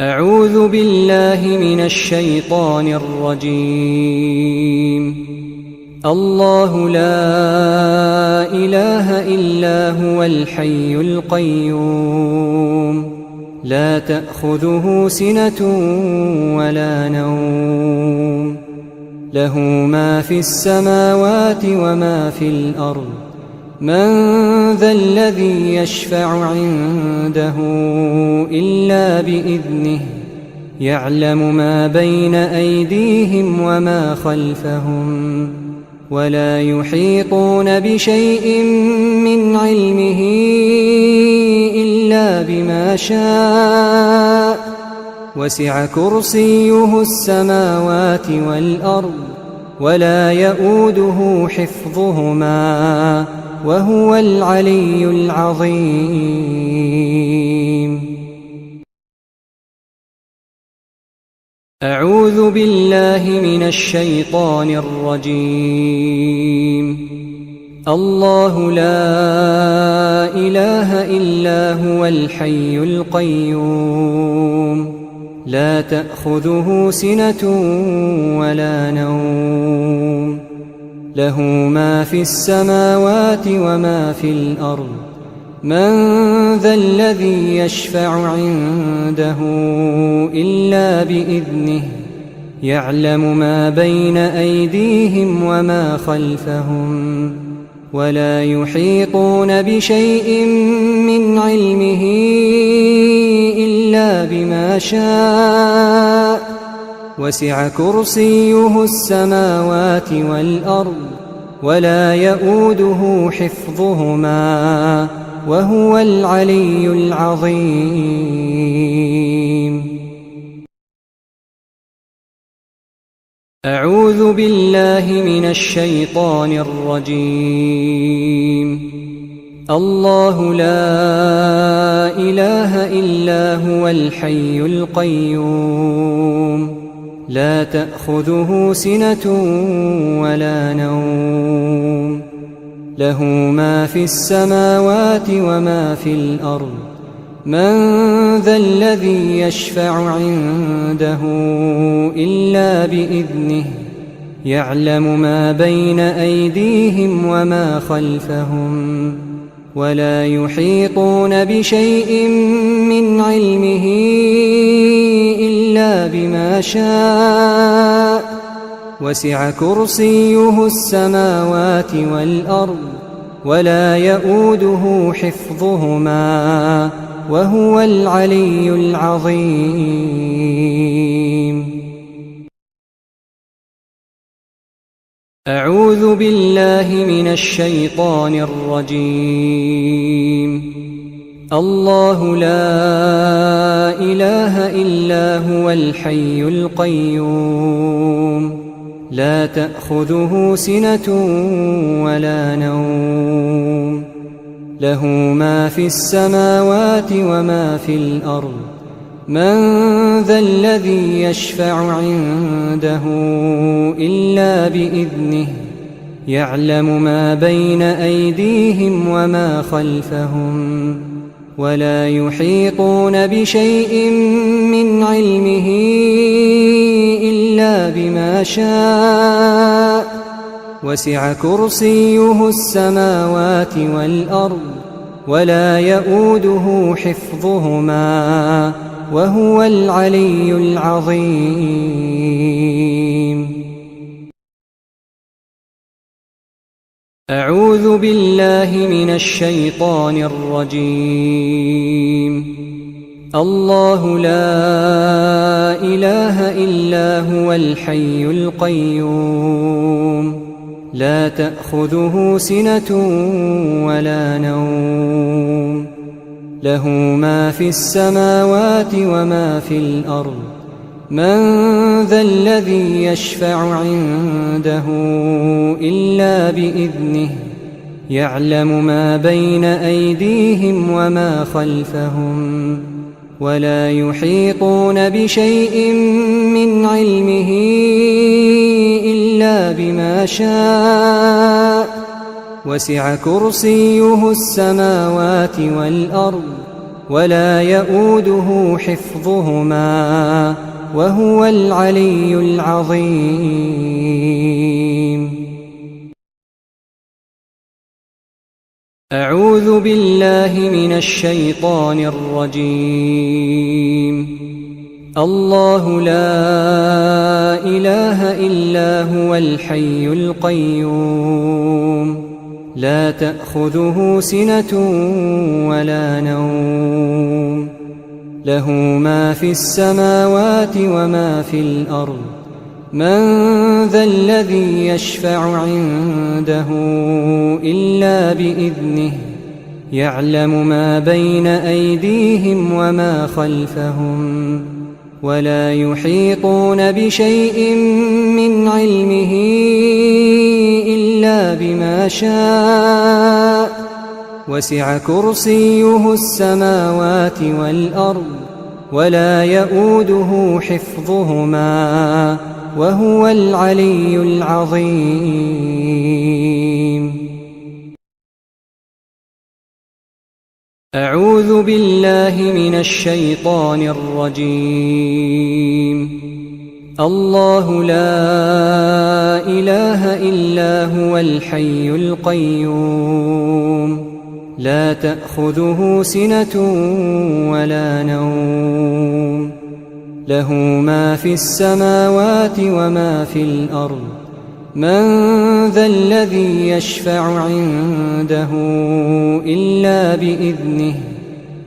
أعوذ بالله من الشيطان الرجيم. الله لا إله إلا هو الحي القيوم لا تأخذه سنة ولا نوم له ما في السماوات وما في الأرض من ذا الذي يشفع عنده إلا بإذنه يعلم ما بين أيديهم وما خلفهم ولا يحيطون بشيء من علمه إلا بما شاء وسع كرسيه السماوات والأرض ولا يؤوده حفظهما وهو العلي العظيم. أعوذ بالله من الشيطان الرجيم. الله لا إله إلا هو الحي القيوم لا تأخذه سنة ولا نوم له ما في السماوات وما في الأرض من ذا الذي يشفع عنده إلا بإذنه يعلم ما بين أيديهم وما خلفهم ولا يحيطون بشيء من علمه إلا بما شاء وسع كرسيه السماوات والأرض ولا يؤوده حفظهما وهو العلي العظيم. أعوذ بالله من الشيطان الرجيم. الله لا إله إلا هو الحي القيوم لا تأخذه سنة ولا نوم له ما في السماوات وما في الأرض من ذا الذي يشفع عنده إلا بإذنه يعلم ما بين أيديهم وما خلفهم ولا يحيطون بشيء من علمه إلا بما شاء وسع كرسيه السماوات والأرض ولا يؤوده حفظهما وهو العلي العظيم. أعوذ بالله من الشيطان الرجيم. الله لا إله إلا هو الحي القيوم لا تأخذه سنة ولا نوم له ما في السماوات وما في الأرض من ذا الذي يشفع عنده إلا بإذنه يعلم ما بين أيديهم وما خلفهم ولا يحيطون بشيء من علمه إلا بما شاء وسع كرسيه السماوات والأرض ولا يؤوده حفظهما وهو العلي العظيم. أعوذ بالله من الشيطان الرجيم. الله لا إله إلا هو الحي القيوم لا تأخذه سنة ولا نوم له ما في السماوات وما في الأرض من ذا الذي يشفع عنده إلا بإذنه يعلم ما بين أيديهم وما خلفهم ولا يحيطون بشيء من علمه إلا بما شاء وسع كرسيه السماوات والأرض ولا يؤوده حفظهما وهو العلي العظيم. أعوذ بالله من الشيطان الرجيم. الله لا إله إلا هو الحي القيوم لا تأخذه سنة ولا نوم له ما في السماوات وما في الأرض من ذا الذي يشفع عنده إلا بإذنه يعلم ما بين أيديهم وما خلفهم ولا يحيطون بشيء من علمه إلا بما شاء وسع كرسيه السماوات والأرض ولا يؤوده حفظهما وهو العلي العظيم. أعوذ بالله من الشيطان الرجيم. الله لا إله إلا هو الحي القيوم لا تأخذه سنة ولا نوم له ما في السماوات وما في الأرض من ذا الذي يشفع عنده إلا بإذنه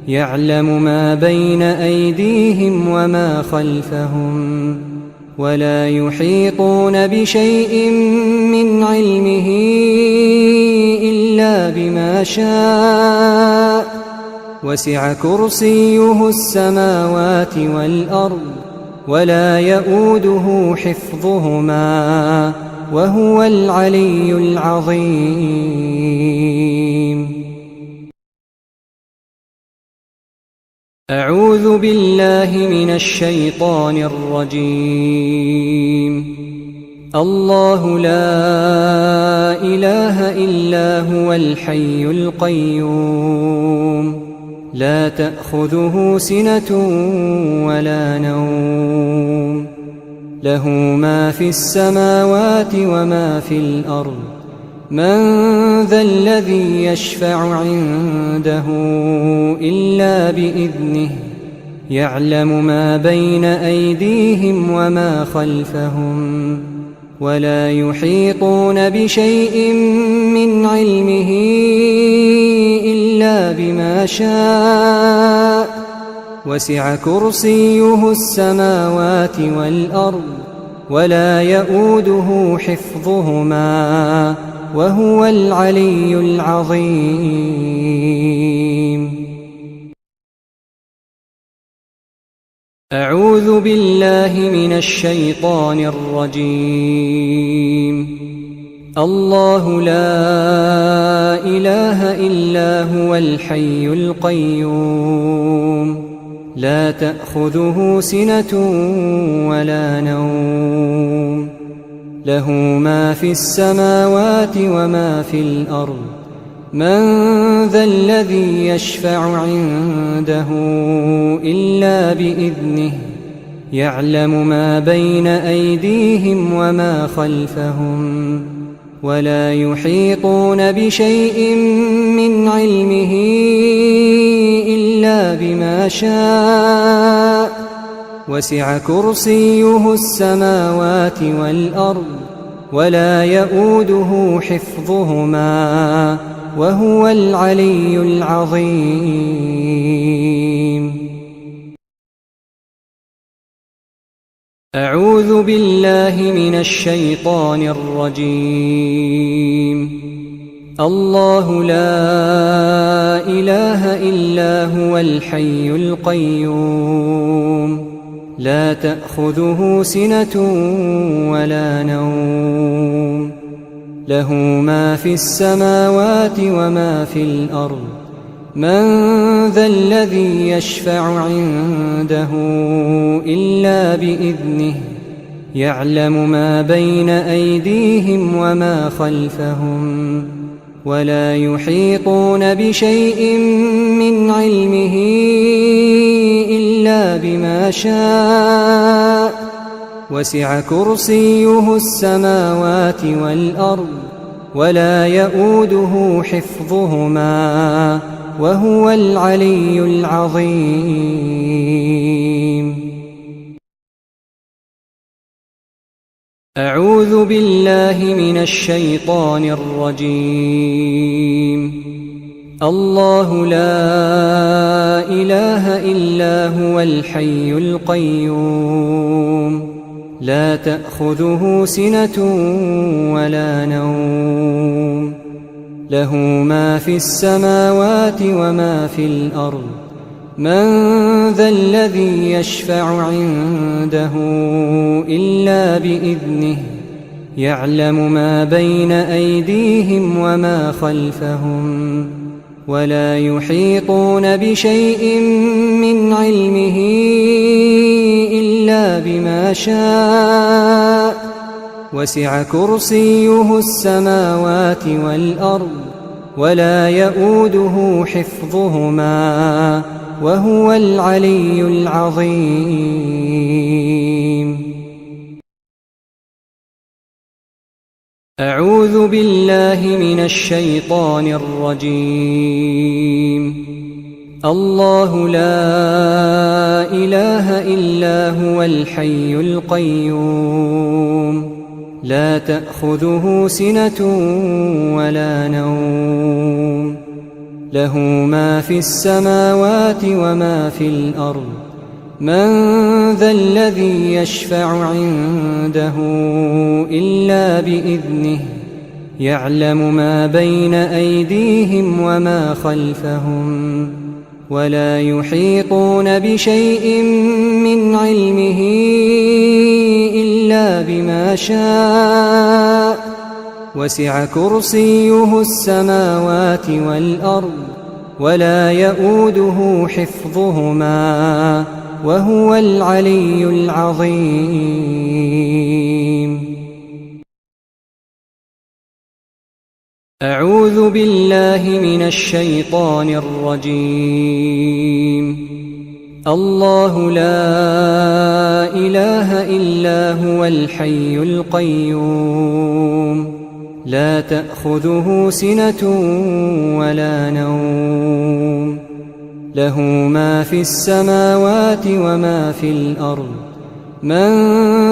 يعلم ما بين أيديهم وما خلفهم ولا يحيطون بشيء من علمه إلا بما شاء وسع كرسيه السماوات والأرض ولا يؤوده حفظهما وهو العلي العظيم. أعوذ بالله من الشيطان الرجيم. الله لا إله إلا هو الحي القيوم لا تأخذه سنة ولا نوم له ما في السماوات وما في الأرض من ذا الذي يشفع عنده إلا بإذنه يعلم ما بين أيديهم وما خلفهم ولا يحيطون بشيء من علمه إلا بما شاء وسع كرسيه السماوات والأرض ولا يؤوده حفظهما وهو العلي العظيم. أعوذ بالله من الشيطان الرجيم. الله لا إله إلا هو الحي القيوم لا تأخذه سنة ولا نوم له ما في السماوات وما في الأرض من ذا الذي يشفع عنده إلا بإذنه يعلم ما بين أيديهم وما خلفهم ولا يحيطون بشيء من علمه إلا بما شاء وسع كرسيه السماوات والأرض ولا يؤوده حفظهما وهو العلي العظيم. أعوذ بالله من الشيطان الرجيم. الله لا إله إلا هو الحي القيوم لا تأخذه سنة ولا نوم له ما في السماوات وما في الأرض من ذا الذي يشفع عنده إلا بإذنه يعلم ما بين أيديهم وما خلفهم ولا يحيطون بشيء من علمه إلا بما شاء وسع كرسيه السماوات والأرض ولا يؤوده حفظهما وهو العلي العظيم. أعوذ بالله من الشيطان الرجيم. الله لا إله إلا هو الحي القيوم لا تأخذه سنة ولا نوم له ما في السماوات وما في الأرض من ذا الذي يشفع عنده إلا بإذنه يعلم ما بين أيديهم وما خلفهم ولا يحيطون بشيء من علمه إلا بما شاء وسع كرسيه السماوات والأرض ولا يؤوده حفظهما وهو العلي العظيم. أعوذ بالله من الشيطان الرجيم. الله لا إله إلا هو الحي القيوم لا تأخذه سنة ولا نوم له ما في السماوات وما في الأرض من ذا الذي يشفع عنده إلا بإذنه يعلم ما بين أيديهم وما خلفهم ولا يحيطون بشيء من علمه إلا بما شاء وسع كرسيه السماوات والأرض ولا يؤوده حفظهما وهو العلي العظيم. أعوذ بالله من الشيطان الرجيم. الله لا إله إلا هو الحي القيوم لا تأخذه سنة ولا نوم له ما في السماوات وما في الأرض من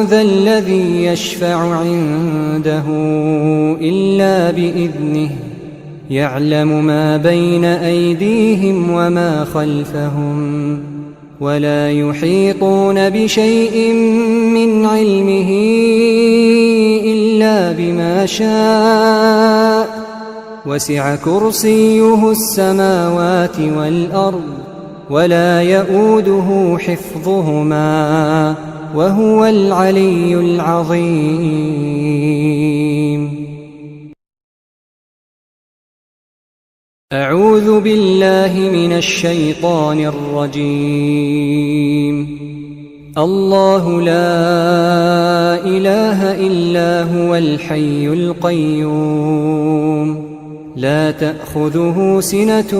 ذا الذي يشفع عنده إلا بإذنه يعلم ما بين أيديهم وما خلفهم ولا يحيطون بشيء من علمه إلا بما شاء وسع كرسيه السماوات والأرض ولا يؤوده حفظهما وهو العلي العظيم. أعوذ بالله من الشيطان الرجيم. الله لا إله إلا هو الحي القيوم لا تأخذه سنة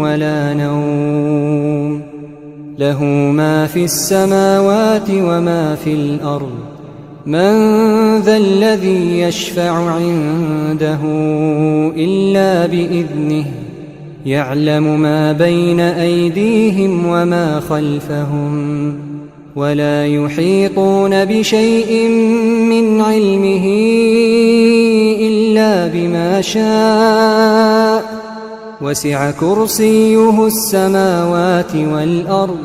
ولا نوم له ما في السماوات وما في الأرض من ذا الذي يشفع عنده إلا بإذنه يعلم ما بين أيديهم وما خلفهم ولا يحيطون بشيء من علمه إلا بما شاء وسع كرسيه السماوات والأرض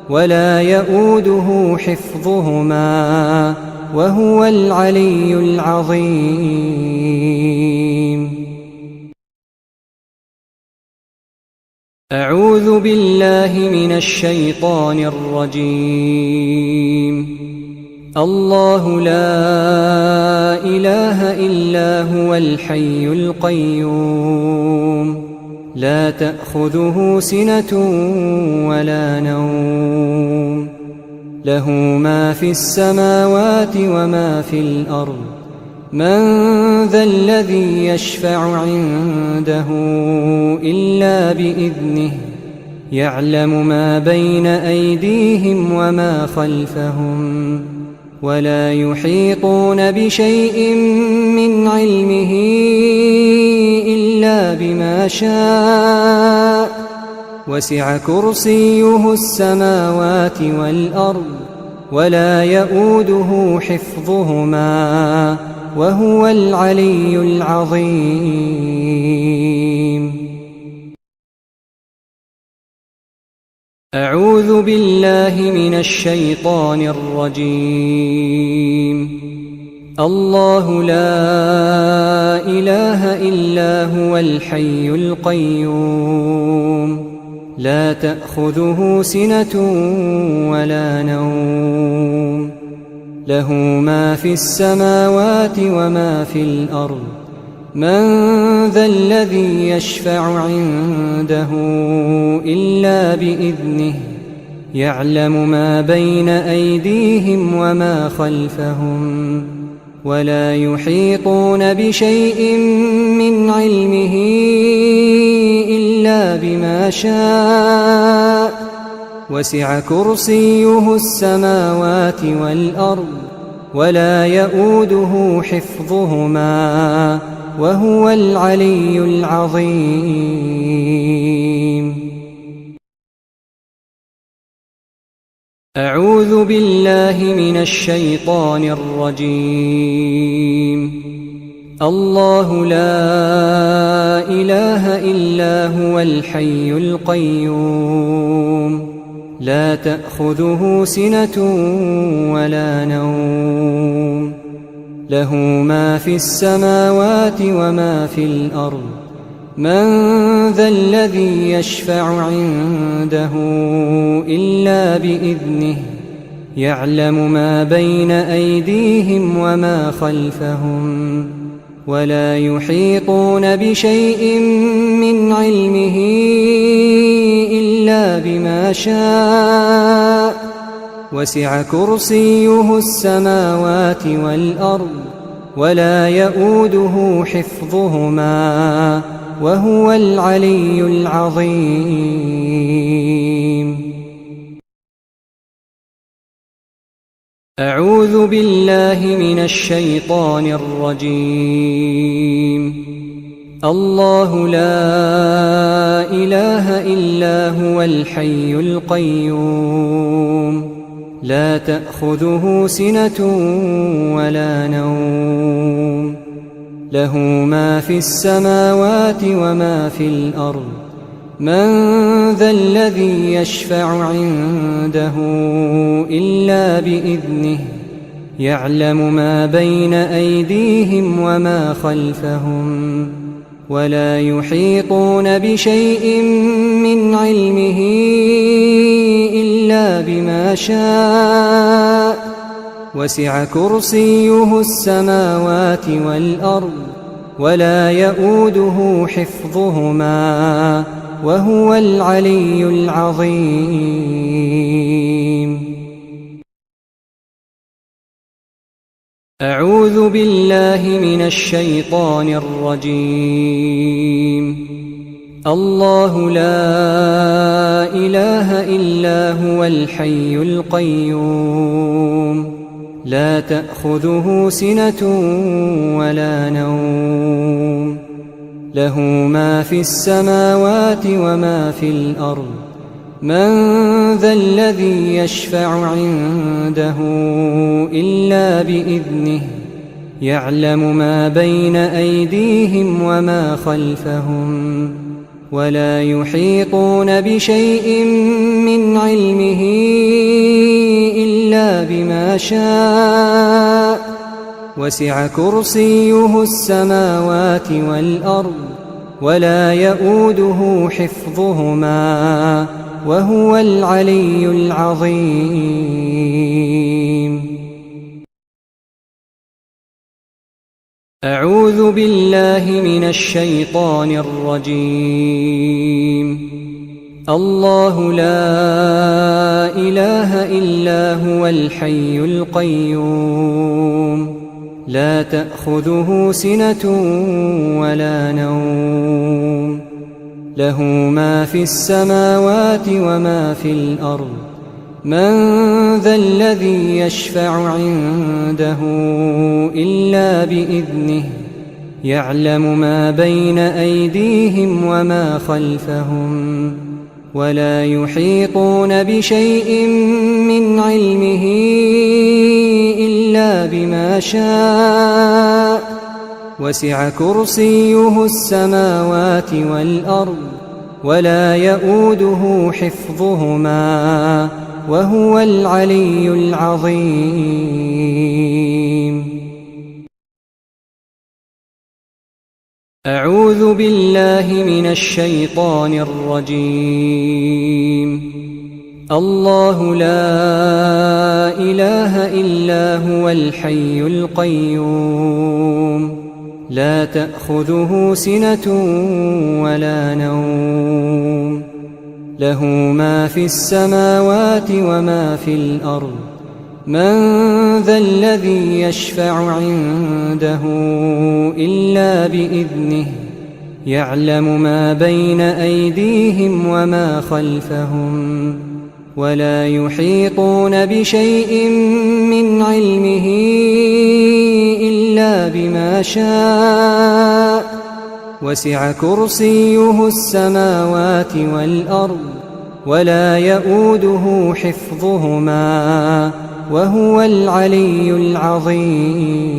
ولا يؤوده حفظهما وهو العلي العظيم. أعوذ بالله من الشيطان الرجيم. الله لا إله إلا هو الحي القيوم لا تأخذه سنة ولا نوم له ما في السماوات وما في الأرض من ذا الذي يشفع عنده إلا بإذنه يعلم ما بين أيديهم وما خلفهم ولا يحيطون بشيء من علمه إلا بما شاء وسع كرسيه السماوات والأرض ولا يؤوده حفظهما وهو العلي العظيم. أعوذ بالله من الشيطان الرجيم. الله لا إله إلا هو الحي القيوم لا تأخذه سنة ولا نوم له ما في السماوات وما في الأرض من ذا الذي يشفع عنده إلا بإذنه يعلم ما بين أيديهم وما خلفهم ولا يحيطون بشيء من علمه إلا بما شاء وسع كرسيه السماوات والأرض ولا يؤوده حفظهما وهو العلي العظيم. أعوذ بالله من الشيطان الرجيم. الله لا إله إلا هو الحي القيوم لا تأخذه سنة ولا نوم له ما في السماوات وما في الأرض من ذا الذي يشفع عنده إلا بإذنه يعلم ما بين أيديهم وما خلفهم ولا يحيطون بشيء من علمه إلا بما شاء وسع كرسيه السماوات والأرض ولا يؤوده حفظهما وهو العلي العظيم. أعوذ بالله من الشيطان الرجيم. الله لا إله إلا هو الحي القيوم لا تأخذه سنة ولا نوم له ما في السماوات وما في الأرض من ذا الذي يشفع عنده إلا بإذنه يعلم ما بين أيديهم وما خلفهم ولا يحيطون بشيء من علمه إلا بما شاء وسع كرسيه السماوات والأرض ولا يؤوده حفظهما وهو العلي العظيم. أعوذ بالله من الشيطان الرجيم. الله لا إله إلا هو الحي القيوم لا تأخذه سنة ولا نوم له ما في السماوات وما في الأرض من ذا الذي يشفع عنده إلا بإذنه يعلم ما بين أيديهم وما خلفهم ولا يحيطون بشيء من علمه إلا بما شاء وسع كرسيه السماوات والأرض ولا يؤوده حفظهما وهو العلي العظيم. أعوذ بالله من الشيطان الرجيم. الله لا إله إلا هو الحي القيوم لا تأخذه سنة ولا نوم له ما في السماوات وما في الأرض من ذا الذي يشفع عنده إلا بإذنه يعلم ما بين أيديهم وما خلفهم ولا يحيطون بشيء من علمه إلا بما شاء وسع كرسيه السماوات والأرض ولا يؤوده حفظهما وهو العلي العظيم. أعوذ بالله من الشيطان الرجيم. الله لا إله إلا هو الحي القيوم لا تأخذه سنة ولا نوم له ما في السماوات وما في الأرض من ذا الذي يشفع عنده إلا بإذنه يعلم ما بين أيديهم وما خلفهم ولا يحيطون بشيء من علمه إلا بما شاء وسع كرسيه السماوات والأرض ولا يؤوده حفظهما وهو العلي العظيم.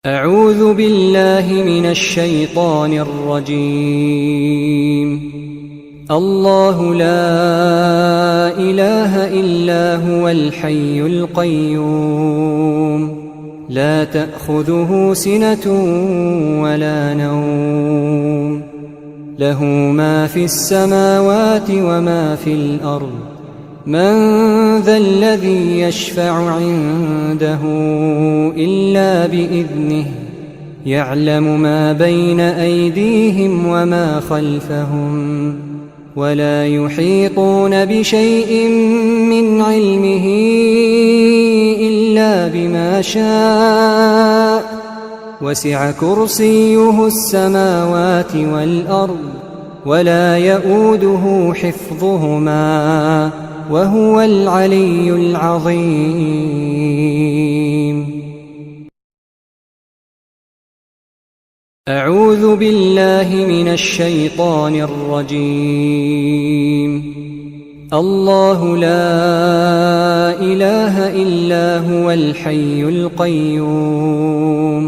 أعوذ بالله من الشيطان الرجيم. الله لا إله إلا هو الحي القيوم لا تأخذه سنة ولا نوم له ما في السماوات وما في الأرض من ذا الذي يشفع عنده إلا بإذنه يعلم ما بين أيديهم وما خلفهم ولا يحيطون بشيء من علمه إلا بما شاء وسع كرسيه السماوات والأرض ولا يؤوده حفظهما وهو العلي العظيم. أعوذ بالله من الشيطان الرجيم. الله لا إله إلا هو الحي القيوم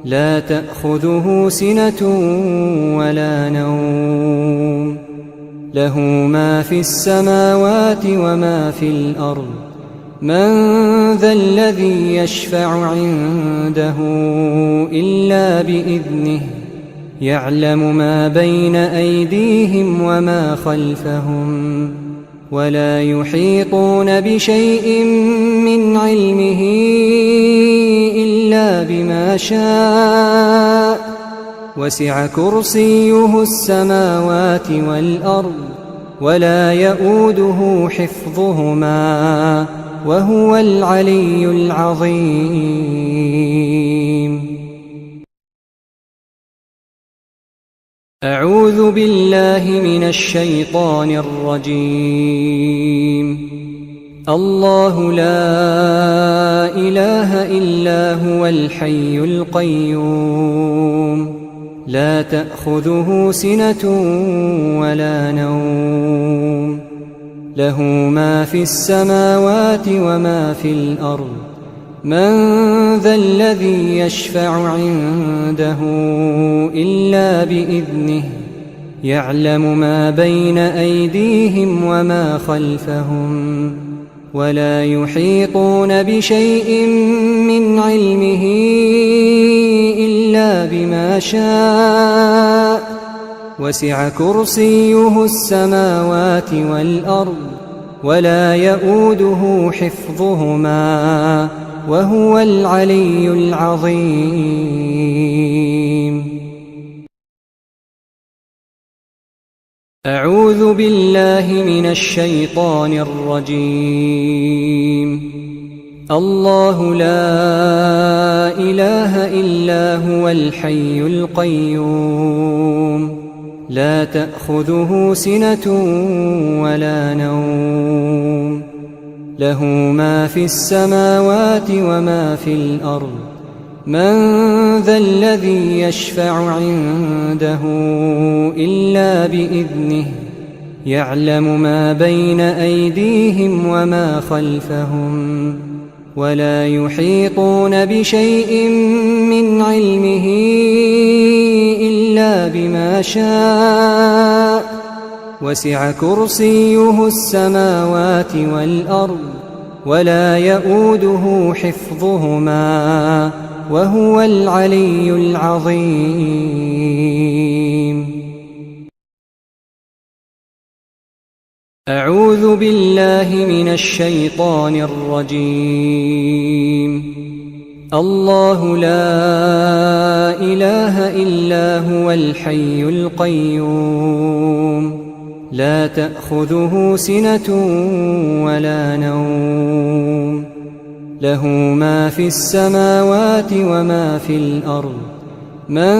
لا تأخذه سنة ولا نوم له ما في السماوات وما في الأرض من ذا الذي يشفع عنده إلا بإذنه يعلم ما بين أيديهم وما خلفهم ولا يحيطون بشيء من علمه إلا بما شاء وسع كرسيه السماوات والأرض ولا يؤوده حفظهما وهو العلي العظيم. أعوذ بالله من الشيطان الرجيم. الله لا إله إلا هو الحي القيوم لا تأخذه سنة ولا نوم له ما في السماوات وما في الأرض من ذا الذي يشفع عنده إلا بإذنه يعلم ما بين أيديهم وما خلفهم ولا يحيطون بشيء من علمه إلا بما شاء وسع كرسيه السماوات والأرض ولا يؤوده حفظهما وهو العلي العظيم. أعوذ بالله من الشيطان الرجيم. الله لا إله إلا هو الحي القيوم لا تأخذه سنة ولا نوم له ما في السماوات وما في الأرض من ذا الذي يشفع عنده إلا بإذنه يعلم ما بين أيديهم وما خلفهم ولا يحيطون بشيء من علمه إلا بما شاء وسع كرسيه السماوات والأرض ولا يؤوده حفظهما وهو العلي العظيم. أعوذ بالله من الشيطان الرجيم. الله لا إله إلا هو الحي القيوم لا تأخذه سنة ولا نوم له ما في السماوات وما في الأرض من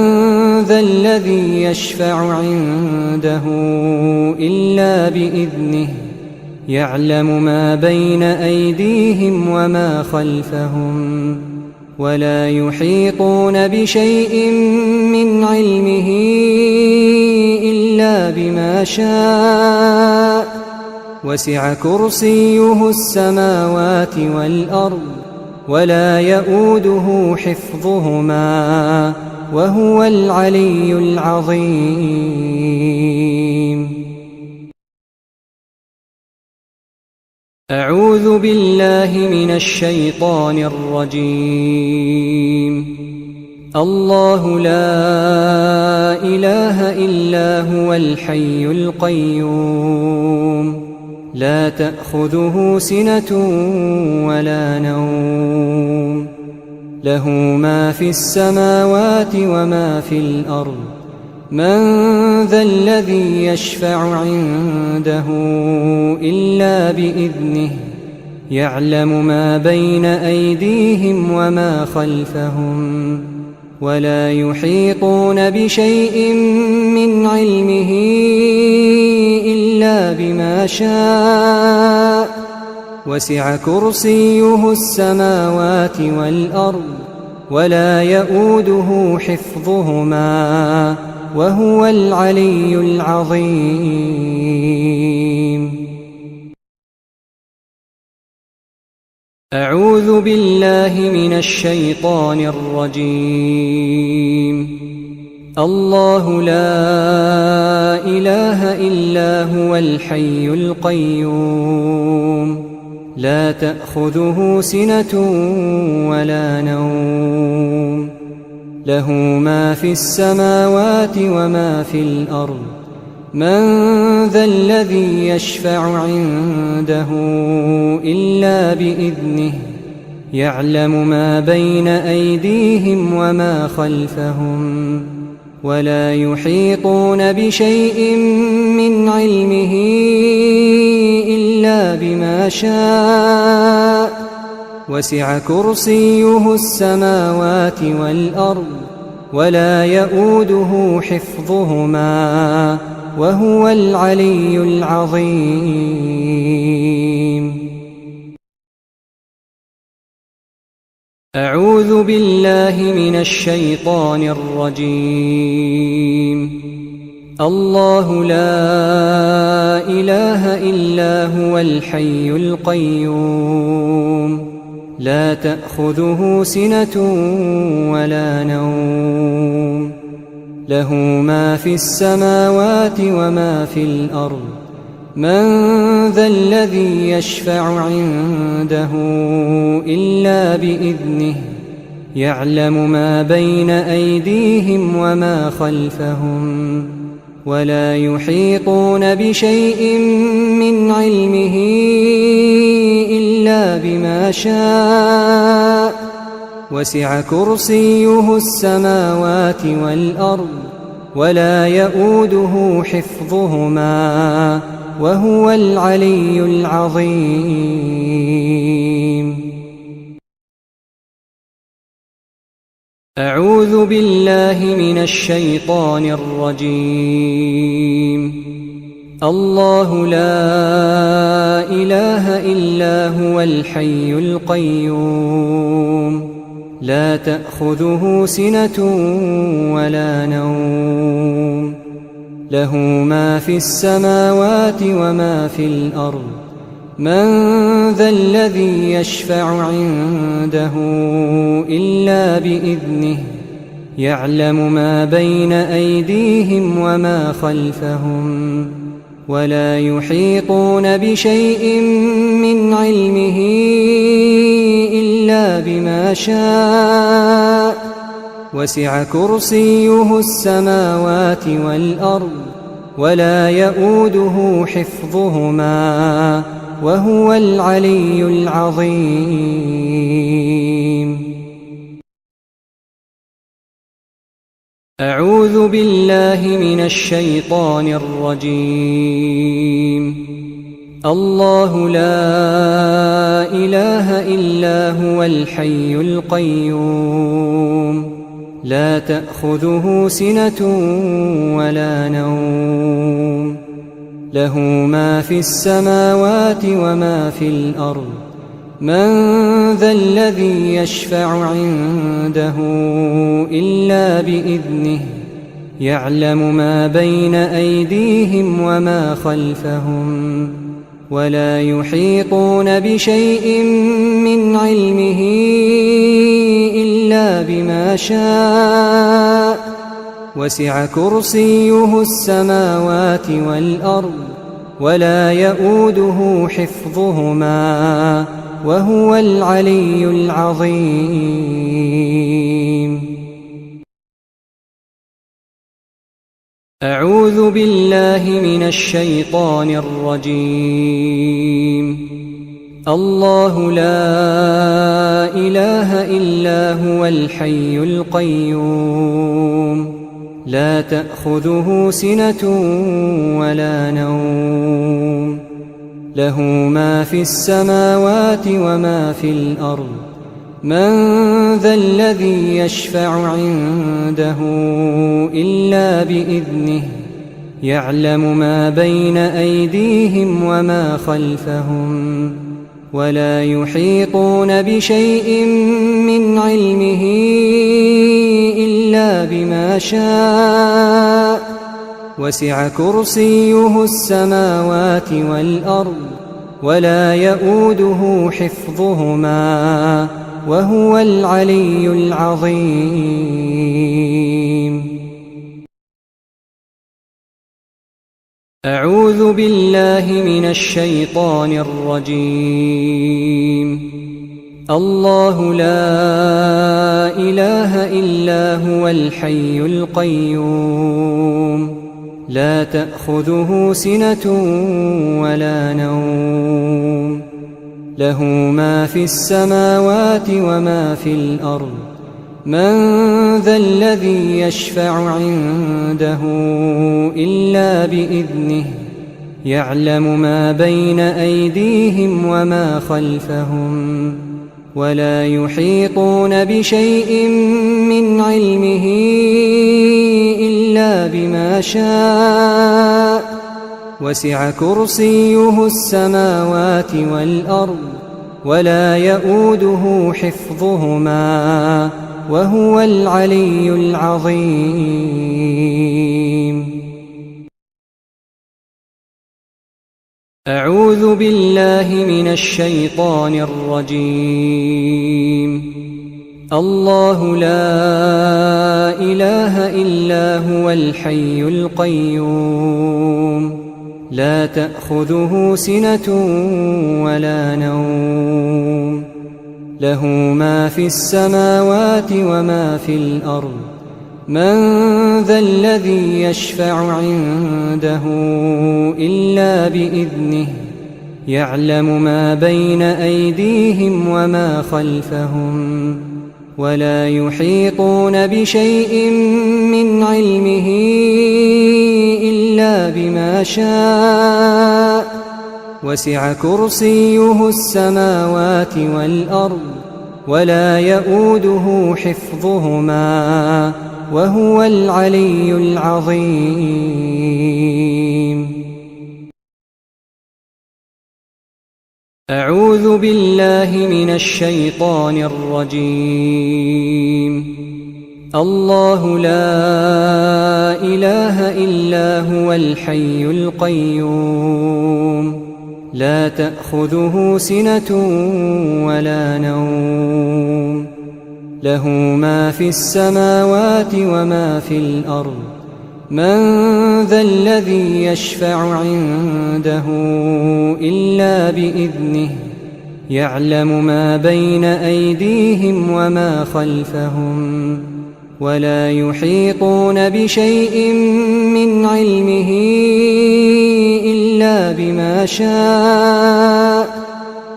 ذا الذي يشفع عنده إلا بإذنه يعلم ما بين أيديهم وما خلفهم ولا يحيطون بشيء من علمه إلا بما شاء وسع كرسيه السماوات والأرض ولا يؤوده حفظهما وهو العلي العظيم. أعوذ بالله من الشيطان الرجيم. الله لا إله إلا هو الحي القيوم لا تأخذه سنة ولا نوم له ما في السماوات وما في الأرض من ذا الذي يشفع عنده إلا بإذنه يعلم ما بين أيديهم وما خلفهم ولا يحيطون بشيء من علمه إلا بما شاء وسع كرسيه السماوات والأرض ولا يؤوده حفظهما وهو العلي العظيم. أعوذ بالله من الشيطان الرجيم. الله لا إله إلا هو الحي القيوم لا تأخذه سنة ولا نوم له ما في السماوات وما في الأرض من ذا الذي يشفع عنده إلا بإذنه يعلم ما بين أيديهم وما خلفهم ولا يحيطون بشيء من علمه إلا بما شاء وسع كرسيه السماوات والأرض ولا يؤوده حفظهما وهو العلي العظيم. أعوذ بالله من الشيطان الرجيم. الله لا إله إلا هو الحي القيوم لا تأخذه سنة ولا نوم له ما في السماوات وما في الأرض من ذا الذي يشفع عنده إلا بإذنه يعلم ما بين أيديهم وما خلفهم ولا يحيطون بشيء من علمه إلا بما شاء وسع كرسيه السماوات والأرض ولا يؤوده حفظهما وهو العلي العظيم. أعوذ بالله من الشيطان الرجيم. الله لا إله إلا هو الحي القيوم لا تأخذه سنة ولا نوم له ما في السماوات وما في الأرض من ذا الذي يشفع عنده إلا بإذنه يعلم ما بين أيديهم وما خلفهم ولا يحيطون بشيء من علمه إلا بما شاء وسع كرسيه السماوات والأرض ولا يؤوده حفظهما وهو العلي العظيم. أعوذ بالله من الشيطان الرجيم. الله لا إله إلا هو الحي القيوم لا تأخذه سنة ولا نوم له ما في السماوات وما في الأرض من ذا الذي يشفع عنده إلا بإذنه يعلم ما بين أيديهم وما خلفهم ولا يحيطون بشيء من علمه إلا بما شاء وسع كرسيه السماوات والأرض ولا يؤوده حفظهما وهو العلي العظيم. أعوذ بالله من الشيطان الرجيم. الله لا إله إلا هو الحي القيوم لا تأخذه سنة ولا نوم له ما في السماوات وما في الأرض من ذا الذي يشفع عنده إلا بإذنه يعلم ما بين أيديهم وما خلفهم ولا يحيطون بشيء من علمه إلا بما شاء وسع كرسيه السماوات والأرض ولا يؤوده حفظهما وهو العلي العظيم. أعوذ بالله من الشيطان الرجيم. الله لا إله إلا هو الحي القيوم لا تأخذه سنة ولا نوم له ما في السماوات وما في الأرض من ذا الذي يشفع عنده إلا بإذنه يعلم ما بين أيديهم وما خلفهم ولا يحيطون بشيء من علمه إلا بما شاء وسع كرسيه السماوات والأرض ولا يؤوده حفظهما وهو العلي العظيم. أعوذ بالله من الشيطان الرجيم. الله لا إله إلا هو الحي القيوم لا تأخذه سنة ولا نوم له ما في السماوات وما في الأرض من ذا الذي يشفع عنده إلا بإذنه يعلم ما بين أيديهم وما خلفهم ولا يحيطون بشيء من علمه إلا بما شاء وسع كرسيه السماوات والأرض ولا يئوده حفظهما وهو العلي العظيم. أعوذ بالله من الشيطان الرجيم. الله لا إله إلا هو الحي القيوم لا تأخذه سنة ولا نوم له ما في السماوات وما في الأرض من ذا الذي يشفع عنده إلا بإذنه يعلم ما بين أيديهم وما خلفهم ولا يحيطون بشيء من علمه إلا بما شاء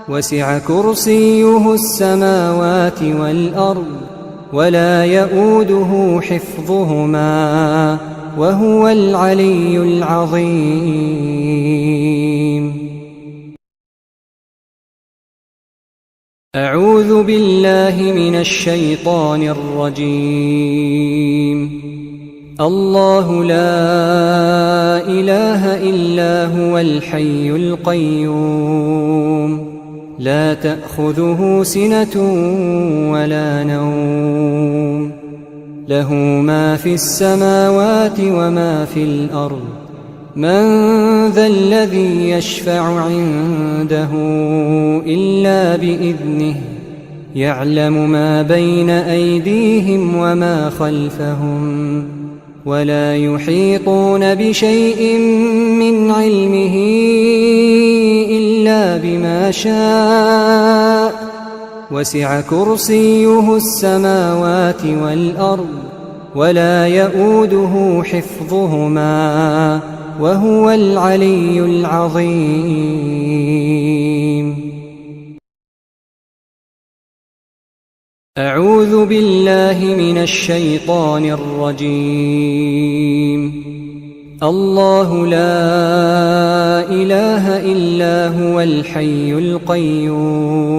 وسع كرسيه السماوات والأرض ولا يئوده حفظهما وهو العلي العظيم. أعوذ بالله من الشيطان الرجيم. الله لا إله إلا هو الحي القيوم لا تأخذه سنة ولا نوم له ما في السماوات وما في الأرض من ذا الذي يشفع عنده إلا بإذنه يعلم ما بين أيديهم وما خلفهم ولا يحيطون بشيء من علمه إلا بما شاء وسع كرسيه السماوات والأرض ولا يئوده حفظهما وهو العلي العظيم. أعوذ بالله من الشيطان الرجيم. الله لا إله إلا هو الحي القيوم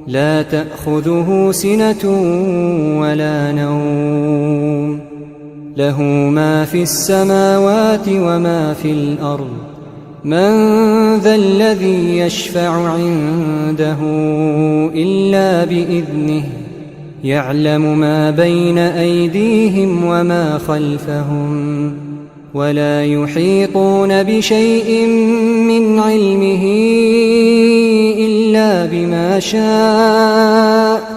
لا تأخذه سنة ولا نوم له ما في السماوات وما في الأرض من ذا الذي يشفع عنده إلا بإذنه يعلم ما بين أيديهم وما خلفهم ولا يحيطون بشيء من علمه إلا بما شاء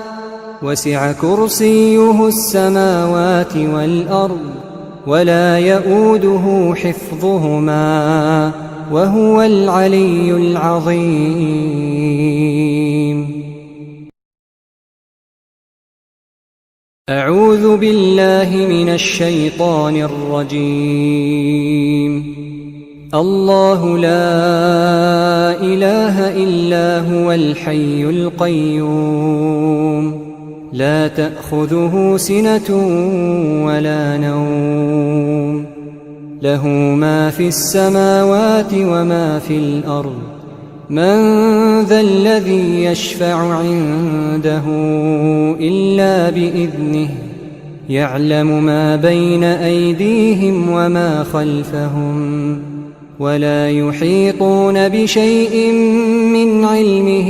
وسع كرسيه السماوات والأرض ولا يئوده حفظهما وهو العلي العظيم. أعوذ بالله من الشيطان الرجيم. الله لا إله إلا هو الحي القيوم لا تأخذه سنة ولا نوم له ما في السماوات وما في الأرض من ذا الذي يشفع عنده إلا بإذنه يعلم ما بين أيديهم وما خلفهم ولا يحيطون بشيء من علمه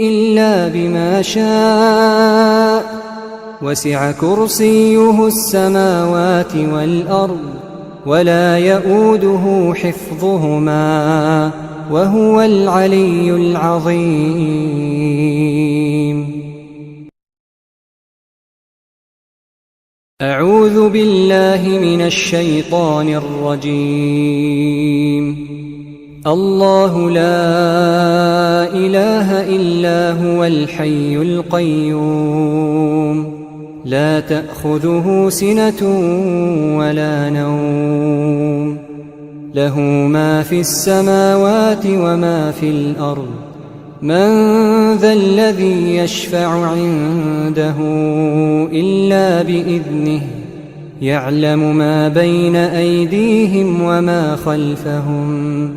إلا بما شاء وسع كرسيه السماوات والأرض ولا يئوده حفظهما وهو العلي العظيم. أعوذ بالله من الشيطان الرجيم. الله لا إله إلا هو الحي القيوم لا تأخذه سنة ولا نوم له ما في السماوات وما في الأرض من ذا الذي يشفع عنده إلا بإذنه يعلم ما بين أيديهم وما خلفهم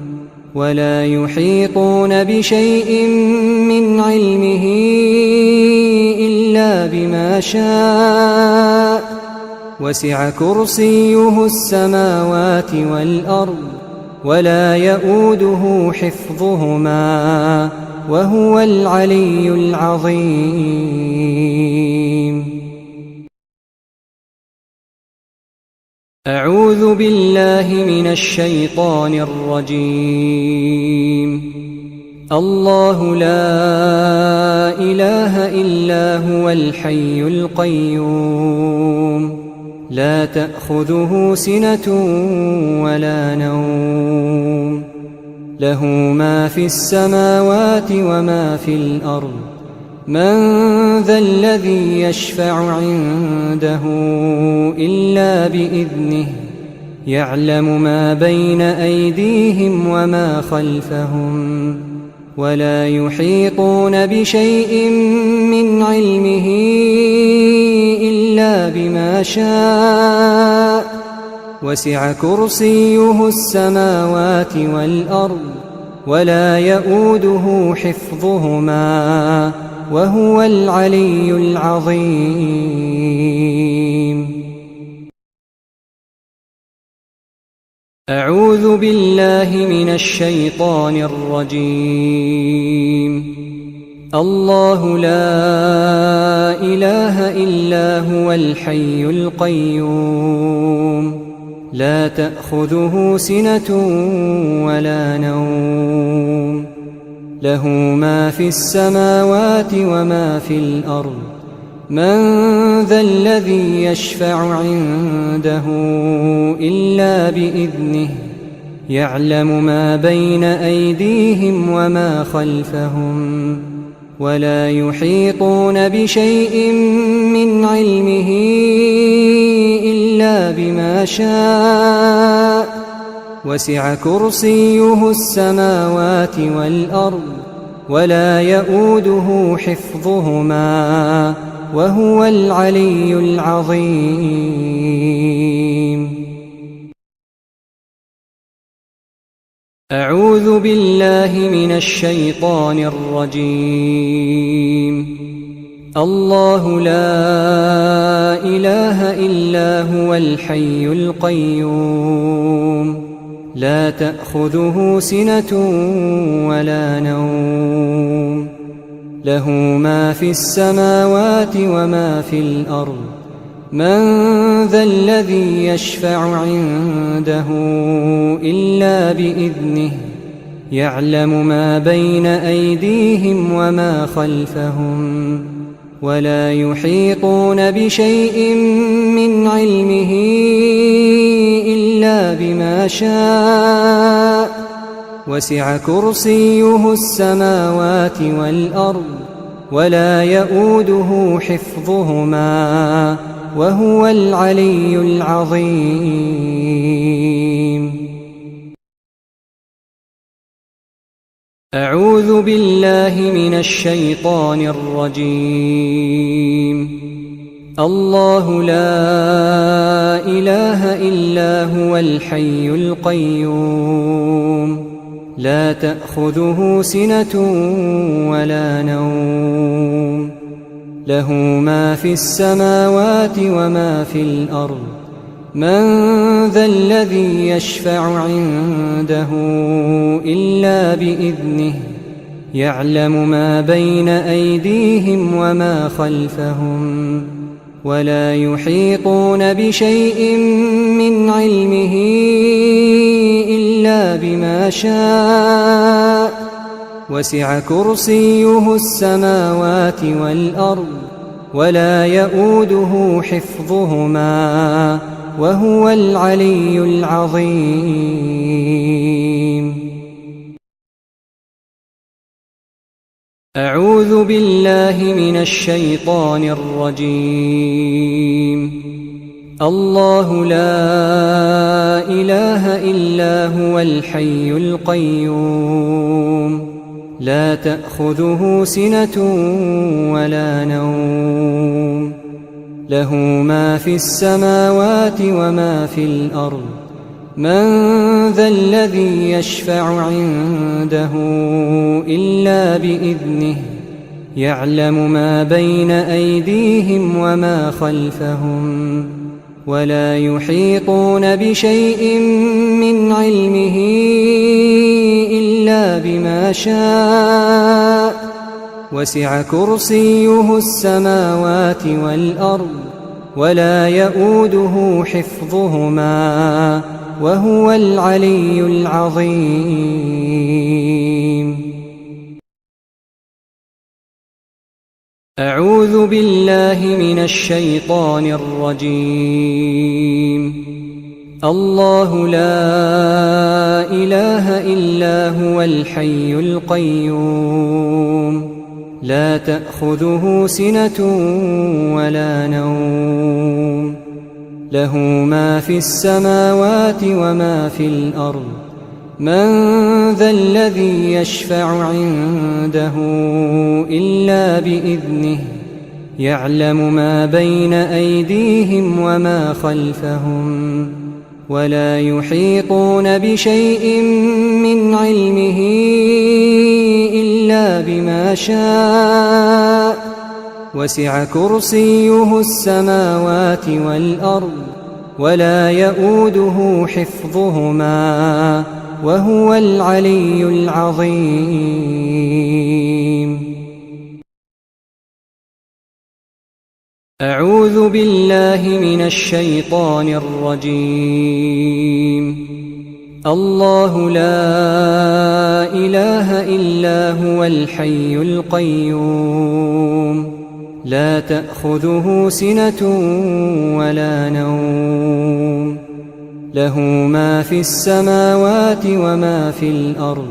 ولا يحيطون بشيء من علمه إلا بما شاء وسع كرسيه السماوات والأرض ولا يؤوده حفظهما وهو العلي العظيم. أعوذ بالله من الشيطان الرجيم. الله لا إله إلا هو الحي القيوم لا تأخذه سنة ولا نوم له ما في السماوات وما في الأرض من ذا الذي يشفع عنده إلا بإذنه يعلم ما بين أيديهم وما خلفهم ولا يحيطون بشيء من علمه إلا بما شاء وسع كرسيه السماوات والأرض ولا يؤوده حفظهما وهو العلي العظيم. أعوذ بالله من الشيطان الرجيم. الله لا إله إلا هو الحي القيوم لا تأخذه سنة ولا نوم له ما في السماوات وما في الأرض من ذا الذي يشفع عنده إلا بإذنه يعلم ما بين أيديهم وما خلفهم ولا يحيطون بشيء من علمه إلا بما شاء وسع كرسيه السماوات والأرض ولا يؤوده حفظهما وهو العلي العظيم. أعوذ بالله من الشيطان الرجيم. الله لا إله إلا هو الحي القيوم لا تأخذه سنة ولا نوم له ما في السماوات وما في الأرض من ذا الذي يشفع عنده إلا بإذنه يعلم ما بين أيديهم وما خلفهم ولا يحيطون بشيء من علمه إلا بما شاء وسع كرسيه السماوات والأرض ولا يؤوده حفظهما وهو العلي العظيم. أعوذ بالله من الشيطان الرجيم. الله لا إله إلا هو الحي القيوم لا تأخذه سنة ولا نوم له ما في السماوات وما في الأرض من ذا الذي يشفع عنده إلا بإذنه يعلم ما بين أيديهم وما خلفهم ولا يحيطون بشيء من علمه إلا بما شاء وسع كرسيه السماوات والأرض ولا يؤوده حفظهما وهو العلي العظيم. أعوذ بالله من الشيطان الرجيم. الله لا إله إلا هو الحي القيوم لا تأخذه سنة ولا نوم له ما في السماوات وما في الأرض من ذا الذي يشفع عنده إلا بإذنه يعلم ما بين أيديهم وما خلفهم ولا يحيطون بشيء من علمه إلا بما شاء وسع كرسيه السماوات والأرض ولا يؤوده حفظهما وهو العلي العظيم. أعوذ بالله من الشيطان الرجيم. الله لا إله إلا هو الحي القيوم لا تأخذه سنة ولا نوم له ما في السماوات وما في الأرض من ذا الذي يشفع عنده إلا بإذنه يعلم ما بين أيديهم وما خلفهم ولا يحيطون بشيء من علمه إلا بما شاء وسع كرسيه السماوات والأرض ولا يؤوده حفظهما وهو العلي العظيم. أعوذ بالله من الشيطان الرجيم. الله لا إله إلا هو الحي القيوم لا تأخذه سنة ولا نوم له ما في السماوات وما في الأرض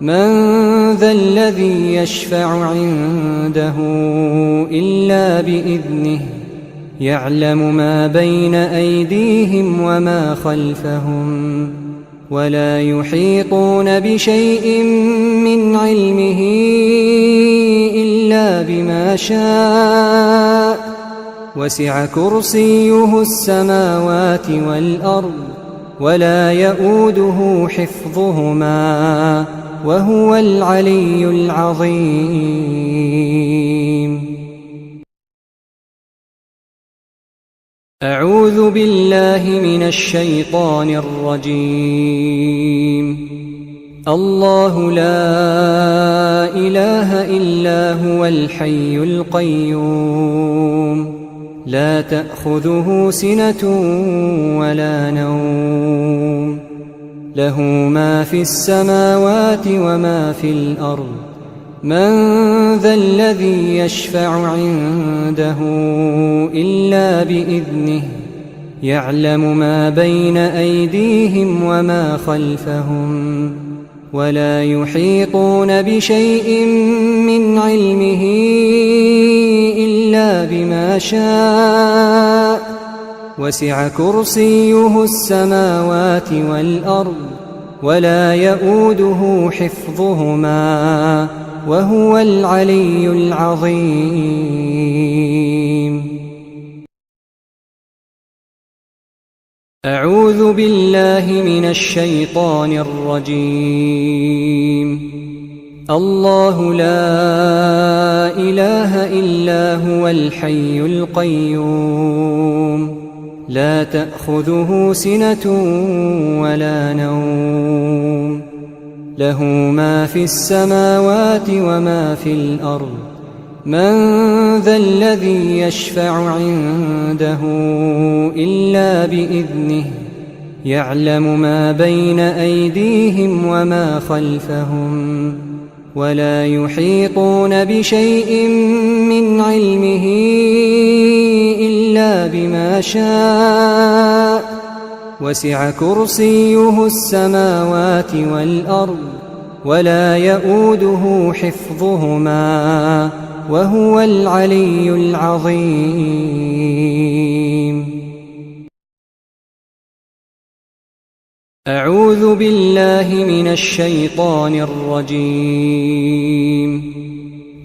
من ذا الذي يشفع عنده إلا بإذنه يعلم ما بين أيديهم وما خلفهم ولا يحيطون بشيء من علمه إلا بما شاء وسع كرسيه السماوات والأرض ولا يؤوده حفظهما وهو العلي العظيم. أعوذ بالله من الشيطان الرجيم. الله لا إله إلا هو الحي القيوم لا تأخذه سنة ولا نوم له ما في السماوات وما في الأرض من ذا الذي يشفع عنده إلا بإذنه يعلم ما بين أيديهم وما خلفهم ولا يحيطون بشيء من علمه إلا بما شاء وسع كرسيه السماوات والأرض ولا يؤوده حفظهما وهو العلي العظيم. أعوذ بالله من الشيطان الرجيم. الله لا إله إلا هو الحي القيوم لا تأخذه سنة ولا نوم له ما في السماوات وما في الأرض من ذا الذي يشفع عنده إلا بإذنه يعلم ما بين أيديهم وما خلفهم ولا يحيطون بشيء من علمه إلا بما شاء وسع كرسيه السماوات والأرض ولا يؤوده حفظهما وهو العلي العظيم. أعوذ بالله من الشيطان الرجيم.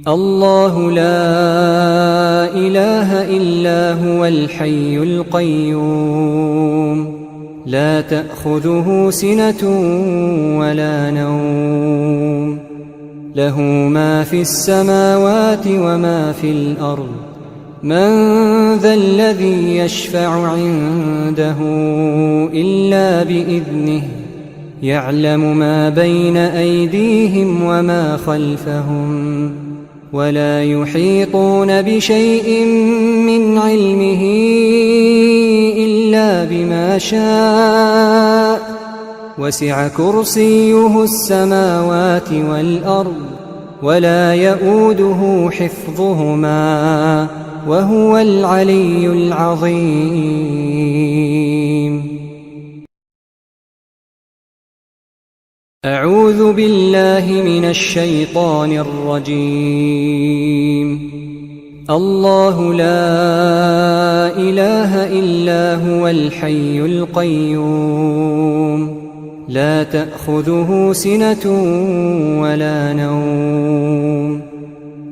الله لا إله إلا هو الحي القيوم لا تأخذه سنة ولا نوم له ما في السماوات وما في الأرض من ذا الذي يشفع عنده إلا بإذنه يعلم ما بين أيديهم وما خلفهم ولا يحيطون بشيء من علمه إلا بما شاء وسع كرسيه السماوات والأرض ولا يؤوده حفظهما وهو العلي العظيم. أعوذ بالله من الشيطان الرجيم. الله لا إله إلا هو الحي القيوم لا تأخذه سنة ولا نوم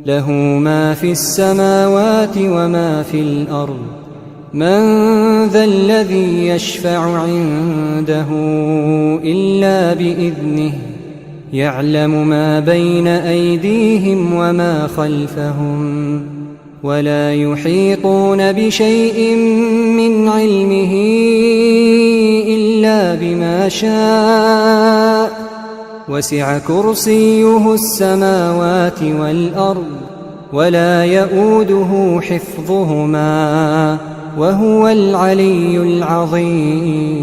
له ما في السماوات وما في الأرض من ذا الذي يشفع عنده إلا بإذنه يعلم ما بين أيديهم وما خلفهم ولا يحيطون بشيء من علمه إلا بما شاء وسع كرسيه السماوات والأرض ولا يؤوده حفظهما وهو العلي العظيم.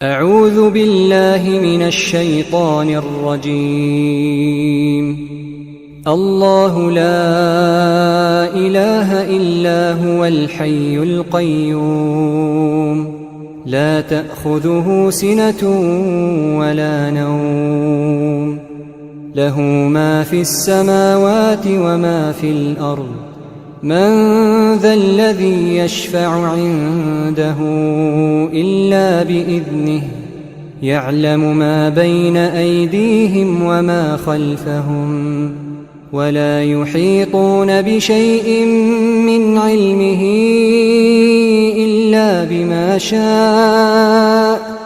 أعوذ بالله من الشيطان الرجيم. الله لا إله إلا هو الحي القيوم لا تأخذه سنة ولا نوم له ما في السماوات وما في الأرض من ذا الذي يشفع عنده إلا بإذنه يعلم ما بين أيديهم وما خلفهم ولا يحيطون بشيء من علمه إلا بما شاء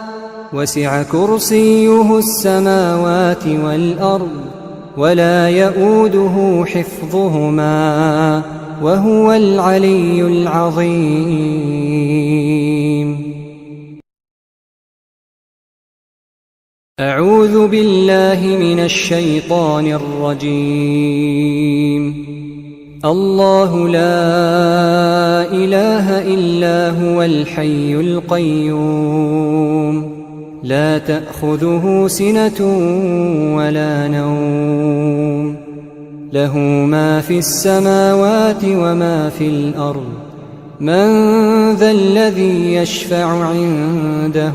وسع كرسيه السماوات والأرض ولا يؤوده حفظهما وهو العلي العظيم. أعوذ بالله من الشيطان الرجيم. الله لا إله إلا هو الحي القيوم لا تأخذه سنة ولا نوم له ما في السماوات وما في الأرض من ذا الذي يشفع عنده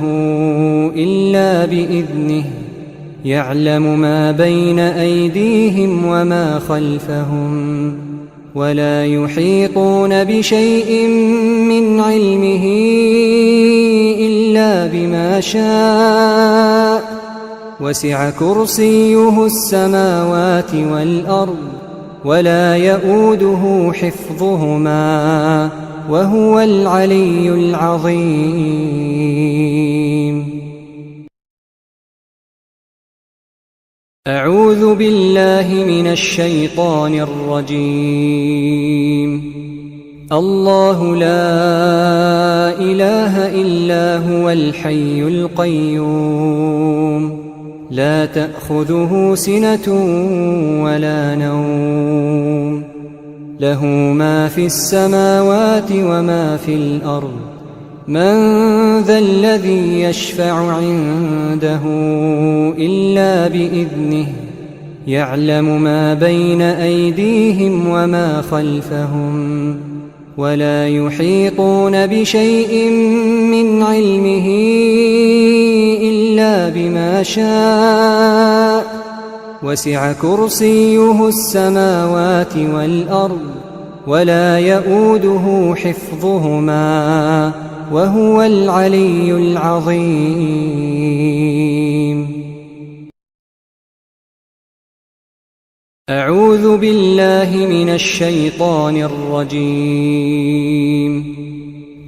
إلا بإذنه يعلم ما بين أيديهم وما خلفهم ولا يحيطون بشيء من علمه إلا بما شاء وسع كرسيه السماوات والأرض ولا يؤوده حفظهما وهو العلي العظيم. أعوذ بالله من الشيطان الرجيم. الله لا إله إلا هو الحي القيوم لا تأخذه سنة ولا نوم له ما في السماوات وما في الأرض من ذا الذي يشفع عنده إلا بإذنه يعلم ما بين أيديهم وما خلفهم ولا يحيطون بشيء من علمه إلا بما شاء وسع كرسيه السماوات والأرض ولا يؤوده حفظهما وهو العلي العظيم. أعوذ بالله من الشيطان الرجيم.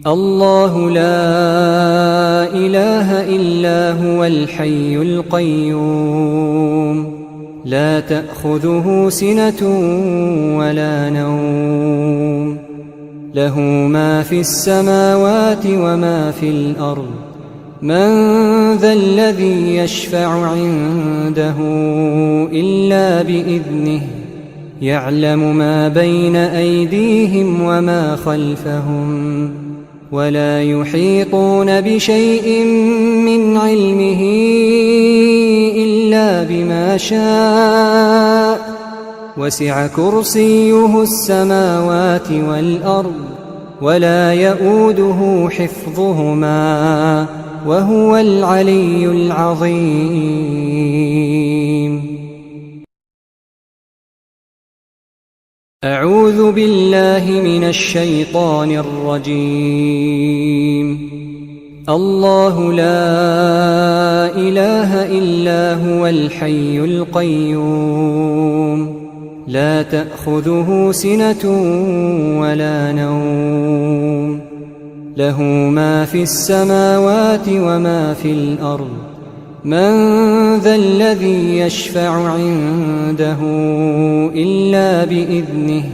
الله لا إله إلا هو الحي القيوم لا تأخذه سنة ولا نوم له ما في السماوات وما في الأرض من ذا الذي يشفع عنده إلا بإذنه يعلم ما بين أيديهم وما خلفهم ولا يحيطون بشيء من علمه إلا بما شاء وسع كرسيه السماوات والأرض ولا يؤوده حفظهما وهو العلي العظيم. أعوذ بالله من الشيطان الرجيم. الله لا إله إلا هو الحي القيوم لا تأخذه سنة ولا نوم له ما في السماوات وما في الأرض من ذا الذي يشفع عنده إلا بإذنه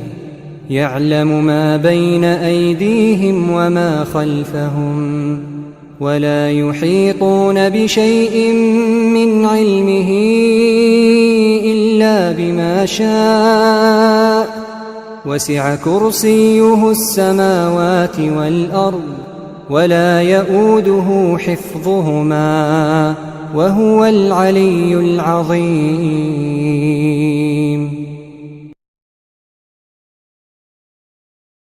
يعلم ما بين أيديهم وما خلفهم ولا يحيطون بشيء من علمه إلا بما شاء وسع كرسيه السماوات والأرض ولا يؤوده حفظهما وهو العلي العظيم.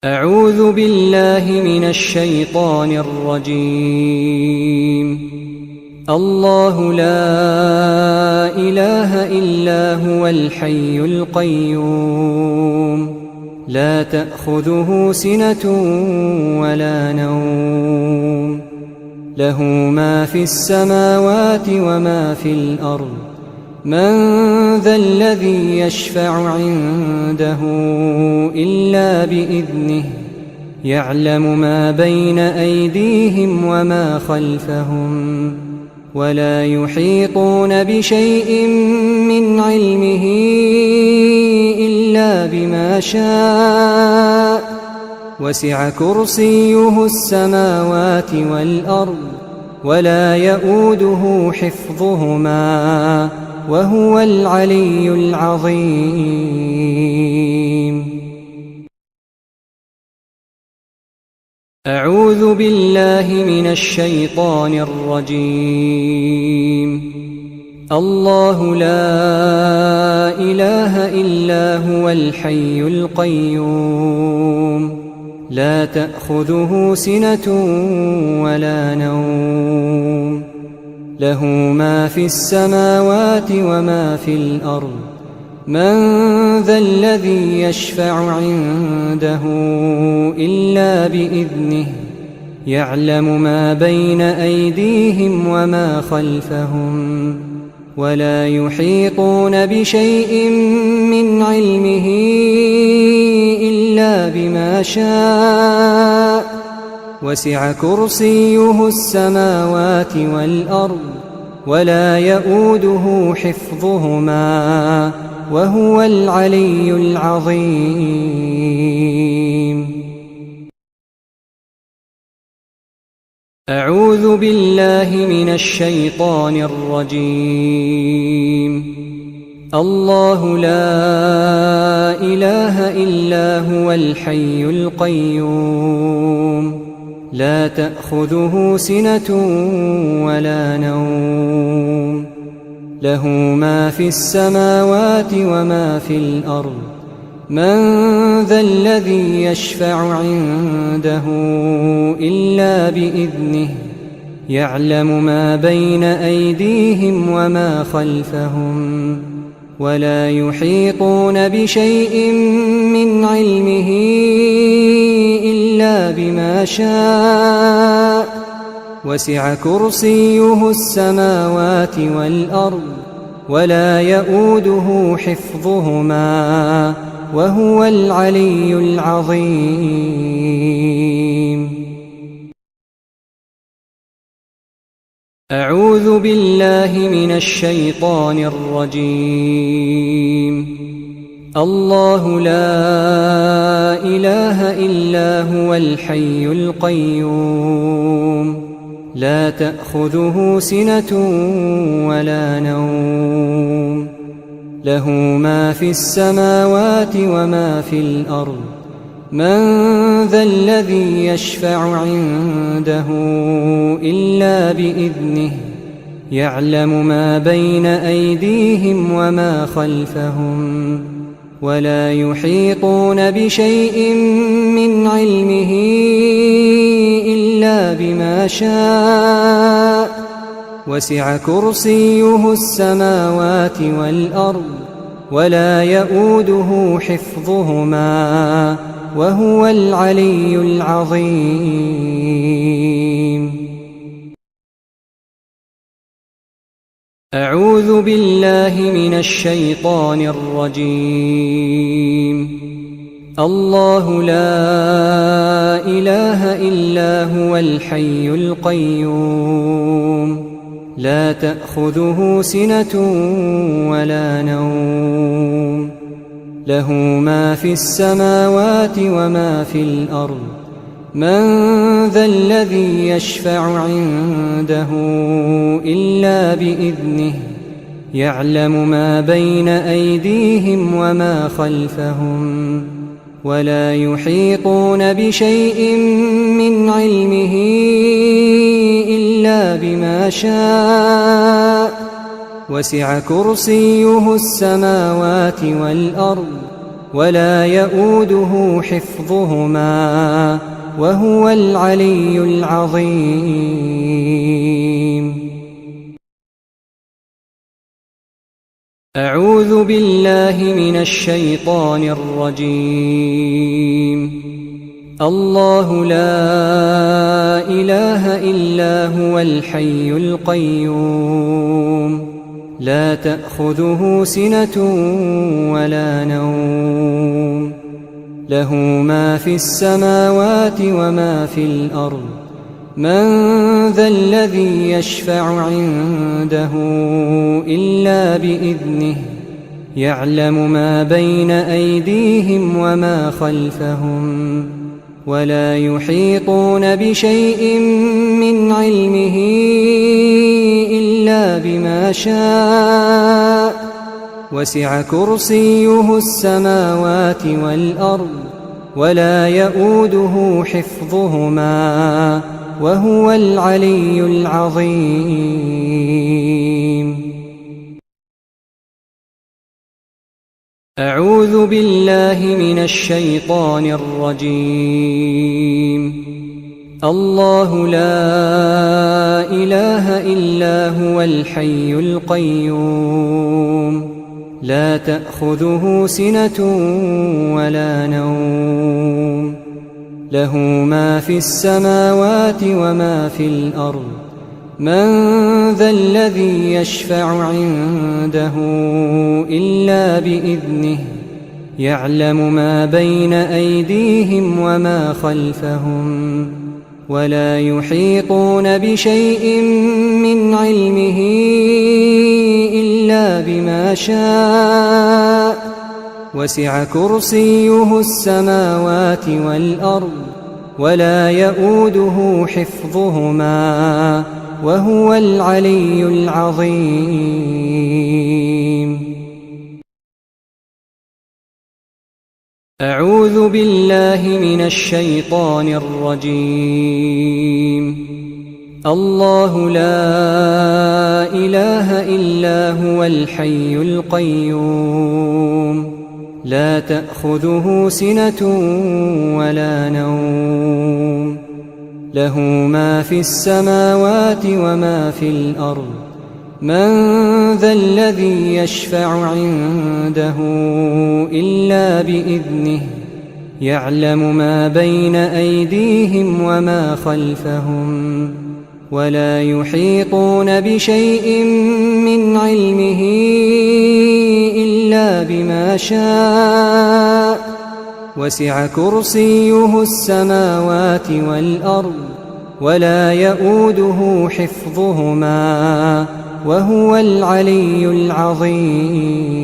أعوذ بالله من الشيطان الرجيم. الله لا إله إلا هو الحي القيوم لا تأخذه سنة ولا نوم له ما في السماوات وما في الأرض من ذا الذي يشفع عنده إلا بإذنه يعلم ما بين أيديهم وما خلفهم ولا يحيطون بشيء من علمه إلا بما شاء وسع كرسيه السماوات والأرض ولا يؤوده حفظهما وهو العلي العظيم. أعوذ بالله من الشيطان الرجيم. الله لا إله إلا هو الحي القيوم لا تأخذه سنة ولا نوم له ما في السماوات وما في الأرض من ذا الذي يشفع عنده إلا بإذنه يعلم ما بين أيديهم وما خلفهم ولا يحيطون بشيء من علمه إلا بما شاء وسع كرسيه السماوات والأرض ولا يؤوده حفظهما وهو العلي العظيم. أعوذ بالله من الشيطان الرجيم. الله لا إله إلا هو الحي القيوم لا تأخذه سنة ولا نوم له ما في السماوات وما في الأرض من ذا الذي يشفع عنده إلا بإذنه يعلم ما بين أيديهم وما خلفهم ولا يحيطون بشيء من علمه إلا بما شاء وسع كرسيه السماوات والأرض ولا يؤوده حفظهما وهو العلي العظيم. أعوذ بالله من الشيطان الرجيم. الله لا إله إلا هو الحي القيوم لا تأخذه سنة ولا نوم له ما في السماوات وما في الأرض من ذا الذي يشفع عنده إلا بإذنه يعلم ما بين أيديهم وما خلفهم ولا يحيطون بشيء من علمه إلا بما شاء وسع كرسيه السماوات والأرض ولا يؤوده حفظهما وهو العلي العظيم. أعوذ بالله من الشيطان الرجيم. الله لا إله إلا هو الحي القيوم لا تأخذه سنة ولا نوم له ما في السماوات وما في الأرض من ذا الذي يشفع عنده إلا بإذنه يعلم ما بين أيديهم وما خلفهم ولا يحيطون بشيء من علمه إلا بما شاء وسع كرسيه السماوات والأرض ولا يؤوده حفظهما وهو العلي العظيم. أعوذ بالله من الشيطان الرجيم. الله لا إله إلا هو الحي القيوم لا تأخذه سنة ولا نوم له ما في السماوات وما في الأرض من ذا الذي يشفع عنده إلا بإذنه يعلم ما بين أيديهم وما خلفهم ولا يحيطون بشيء من علمه إلا بما شاء وسع كرسيه السماوات والأرض ولا يؤوده حفظهما وهو العلي العظيم. أعوذ بالله من الشيطان الرجيم. الله لا إله إلا هو الحي القيوم لا تأخذه سنة ولا نوم له ما في السماوات وما في الأرض من ذا الذي يشفع عنده إلا بإذنه يعلم ما بين أيديهم وما خلفهم ولا يحيطون بشيء من علمه إلا بما شاء وسع كرسيه السماوات والأرض ولا يؤوده حفظهما وهو العلي العظيم. أعوذ بالله من الشيطان الرجيم. الله لا إله إلا هو الحي القيوم لا تأخذه سنة ولا نوم له ما في السماوات وما في الأرض من ذا الذي يشفع عنده إلا بإذنه يعلم ما بين أيديهم وما خلفهم ولا يحيطون بشيء من علمه إلا بما شاء وسع كرسيه السماوات والأرض ولا يؤوده حفظهما وهو العلي العظيم.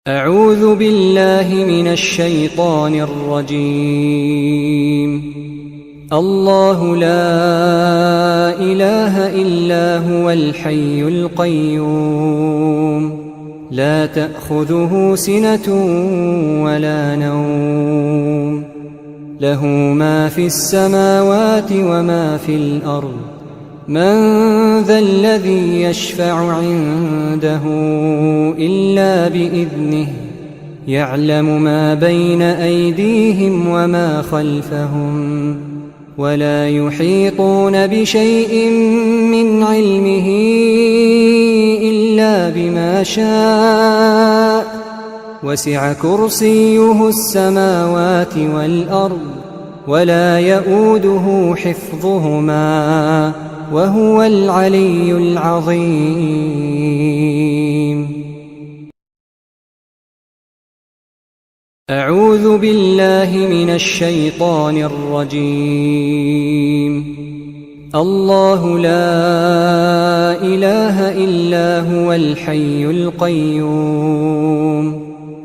أعوذ بالله من الشيطان الرجيم. الله لا إله إلا هو الحي القيوم لا تأخذه سنة ولا نوم له ما في السماوات وما في الأرض من ذا الذي يشفع عنده إلا بإذنه يعلم ما بين أيديهم وما خلفهم ولا يحيطون بشيء من علمه إلا بما شاء وسع كرسيه السماوات والأرض ولا يؤوده حفظهما وهو العلي العظيم. أعوذ بالله من الشيطان الرجيم. الله لا إله إلا هو الحي القيوم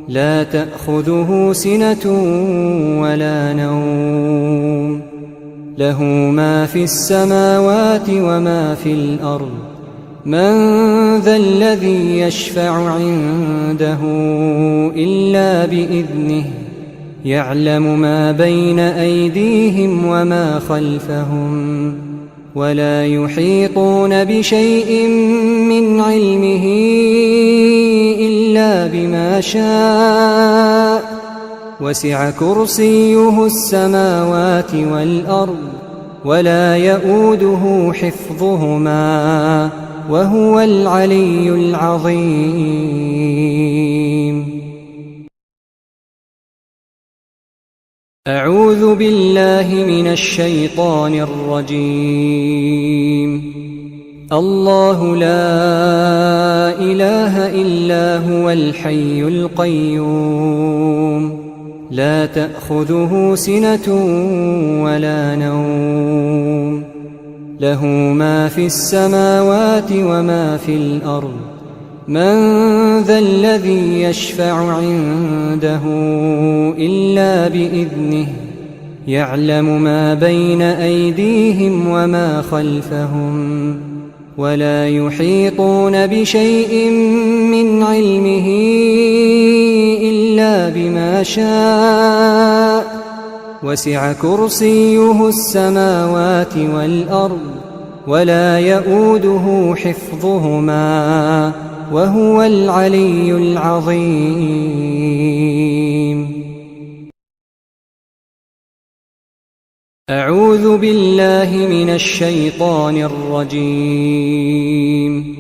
لا تأخذه سنة ولا نوم له ما في السماوات وما في الأرض من ذا الذي يشفع عنده إلا بإذنه يعلم ما بين أيديهم وما خلفهم ولا يحيطون بشيء من علمه إلا بما شاء وسع كرسيه السماوات والأرض ولا يؤوده حفظهما وهو العلي العظيم. أعوذ بالله من الشيطان الرجيم. الله لا إله إلا هو الحي القيوم لا تأخذه سنة ولا نوم له ما في السماوات وما في الأرض من ذا الذي يشفع عنده إلا بإذنه يعلم ما بين أيديهم وما خلفهم ولا يحيطون بشيء من علمه إلا بما شاء وسع كرسيه السماوات والأرض ولا يؤوده حفظهما وهو العلي العظيم. أعوذ بالله من الشيطان الرجيم.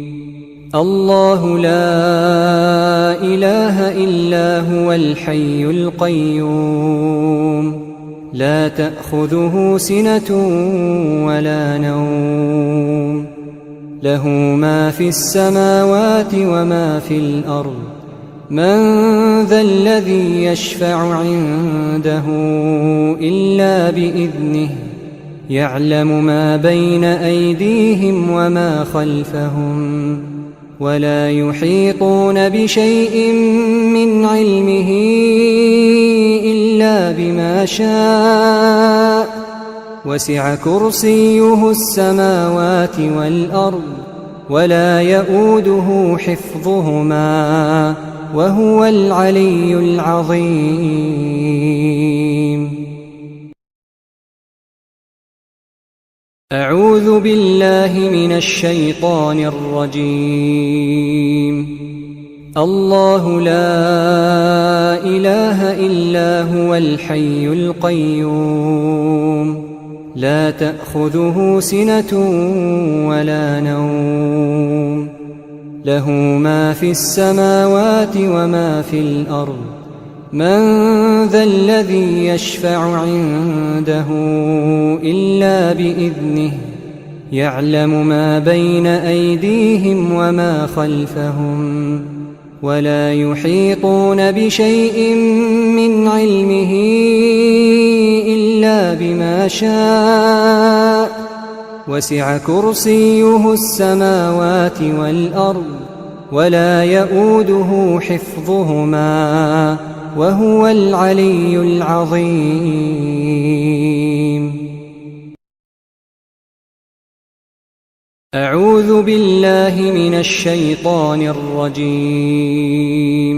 الله لا إله إلا هو الحي القيوم لا تأخذه سنة ولا نوم له ما في السماوات وما في الأرض من ذا الذي يشفع عنده إلا بإذنه يعلم ما بين أيديهم وما خلفهم ولا يحيطون بشيء من علمه إلا بما شاء وسع كرسيه السماوات والأرض ولا يؤوده حفظهما وهو العلي العظيم. أعوذ بالله من الشيطان الرجيم. الله لا إله إلا هو الحي القيوم لا تأخذه سنة ولا نوم له ما في السماوات وما في الأرض من ذا الذي يشفع عنده إلا بإذنه يعلم ما بين أيديهم وما خلفهم ولا يحيطون بشيء من علمه إلا بما شاء وسع كرسيه السماوات والأرض ولا يؤوده حفظهما وهو العلي العظيم. أعوذ بالله من الشيطان الرجيم.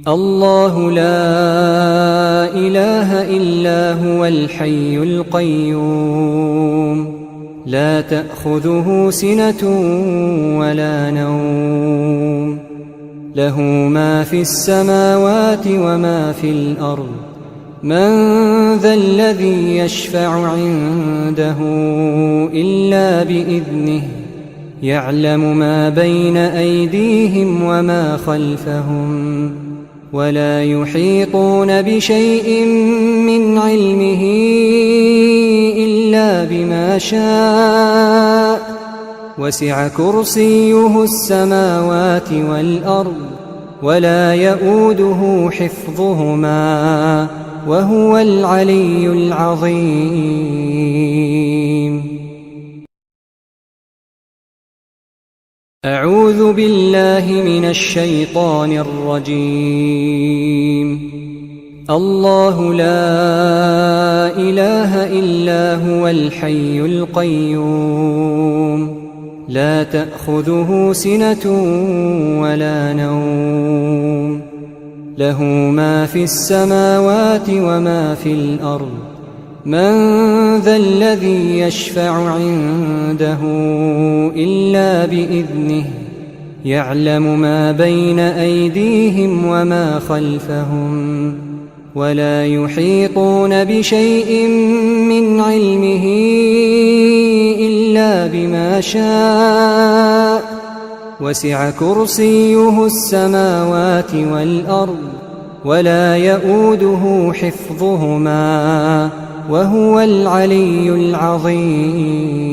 الله لا إله إلا هو الحي القيوم لا تأخذه سنة ولا نوم له ما في السماوات وما في الأرض من ذا الذي يشفع عنده إلا بإذنه يعلم ما بين أيديهم وما خلفهم ولا يحيطون بشيء من علمه إلا بما شاء وسع كرسيه السماوات والأرض ولا يؤوده حفظهما وهو العلي العظيم. أعوذ بالله من الشيطان الرجيم. الله لا إله إلا هو الحي القيوم لا تأخذه سنة ولا نوم له ما في السماوات وما في الأرض من ذا الذي يشفع عنده إلا بإذنه يعلم ما بين أيديهم وما خلفهم ولا يحيطون بشيء من علمه إلا بما شاء وسع كرسيه السماوات والأرض ولا يؤوده حفظهما وهو العلي العظيم.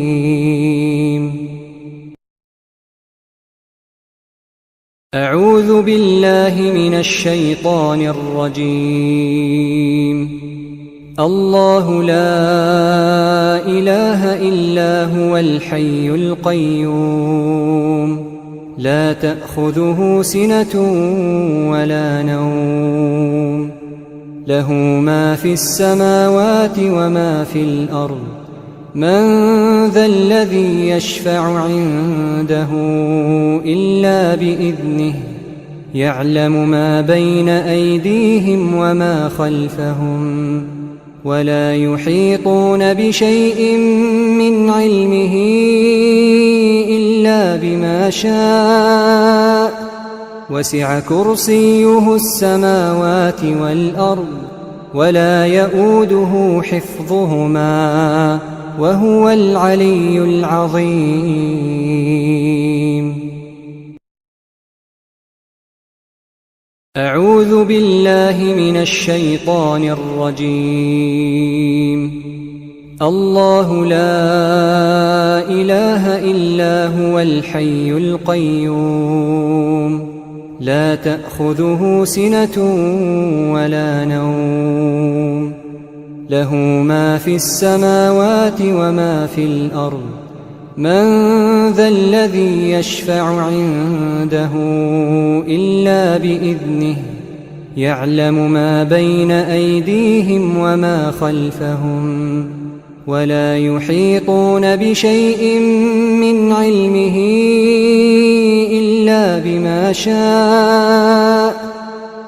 أعوذ بالله من الشيطان الرجيم. الله لا إله إلا هو الحي القيوم لا تأخذه سنة ولا نوم له ما في السماوات وما في الأرض من ذا الذي يشفع عنده إلا بإذنه يعلم ما بين أيديهم وما خلفهم ولا يحيطون بشيء من علمه إلا بما شاء وسع كرسيه السماوات والأرض ولا يؤوده حفظهما وهو العلي العظيم. أعوذ بالله من الشيطان الرجيم. الله لا إله إلا هو الحي القيوم لا تأخذه سنة ولا نوم له ما في السماوات وما في الأرض من ذا الذي يشفع عنده إلا بإذنه يعلم ما بين أيديهم وما خلفهم ولا يحيطون بشيء من علمه إلا بما شاء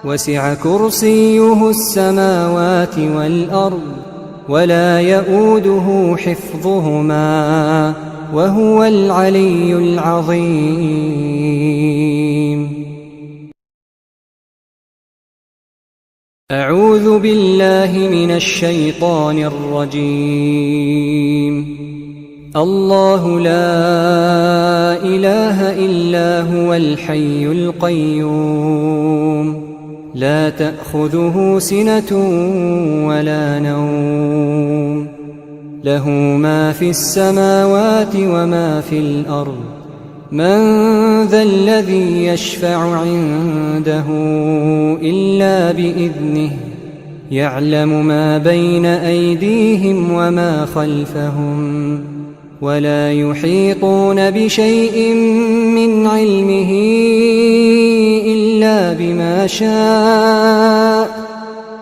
وسع كرسيه السماوات والأرض ولا يؤوده حفظهما وهو العلي العظيم. أعوذ بالله من الشيطان الرجيم. الله لا إله إلا هو الحي القيوم لا تأخذه سنة ولا نوم له ما في السماوات وما في الأرض من ذا الذي يشفع عنده إلا بإذنه يعلم ما بين أيديهم وما خلفهم ولا يحيطون بشيء من علمه إلا بما شاء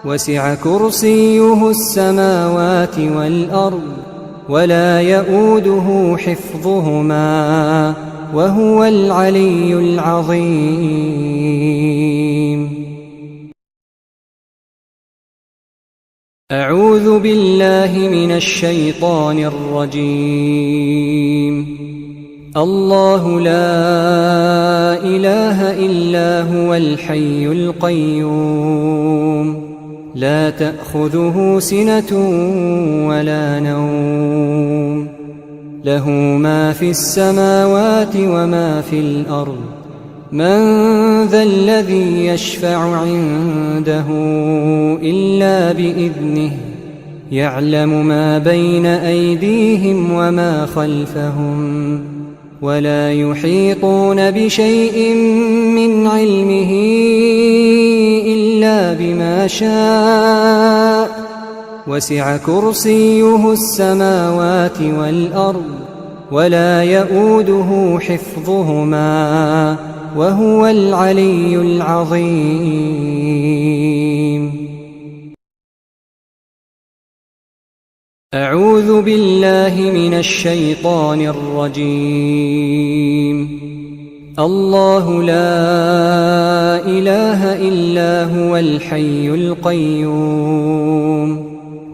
وسع كرسيه السماوات والأرض ولا يؤوده حفظهما وهو العلي العظيم. أعوذ بالله من الشيطان الرجيم. الله لا إله إلا هو الحي القيوم لا تأخذه سنة ولا نوم له ما في السماوات وما في الأرض من ذا الذي يشفع عنده إلا بإذنه يعلم ما بين أيديهم وما خلفهم ولا يحيطون بشيء من علمه إلا بما شاء وسع كرسيه السماوات والأرض ولا يؤوده حفظهما وهو العلي العظيم. أعوذ بالله من الشيطان الرجيم. الله لا إله إلا هو الحي القيوم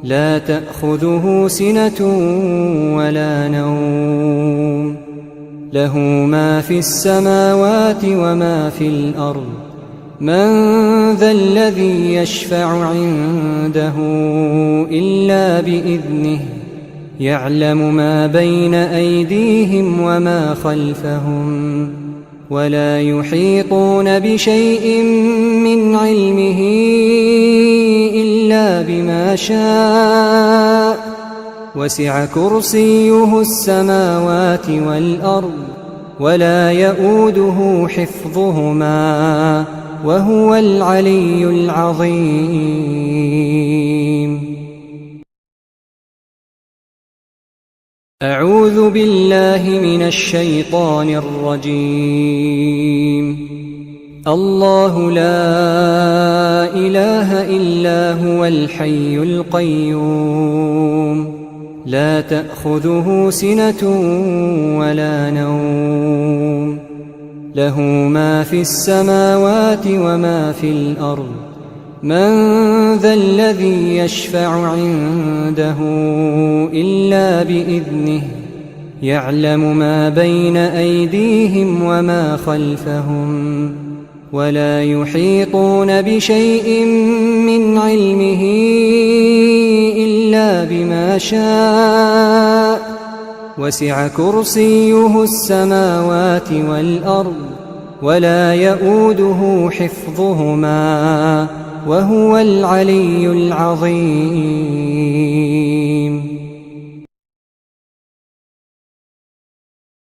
لا تأخذه سنة ولا نوم له ما في السماوات وما في الأرض من ذا الذي يشفع عنده إلا بإذنه يعلم ما بين أيديهم وما خلفهم ولا يحيطون بشيء من علمه إلا بما شاء وسع كرسيه السماوات والأرض ولا يؤوده حفظهما وهو العلي العظيم. أعوذ بالله من الشيطان الرجيم. الله لا إله إلا هو الحي القيوم لا تأخذه سنة ولا نوم له ما في السماوات وما في الأرض من ذا الذي يشفع عنده إلا بإذنه يعلم ما بين أيديهم وما خلفهم ولا يحيطون بشيء من علمه إلا بما شاء وسع كرسيه السماوات والأرض ولا يؤوده حفظهما وهو العلي العظيم.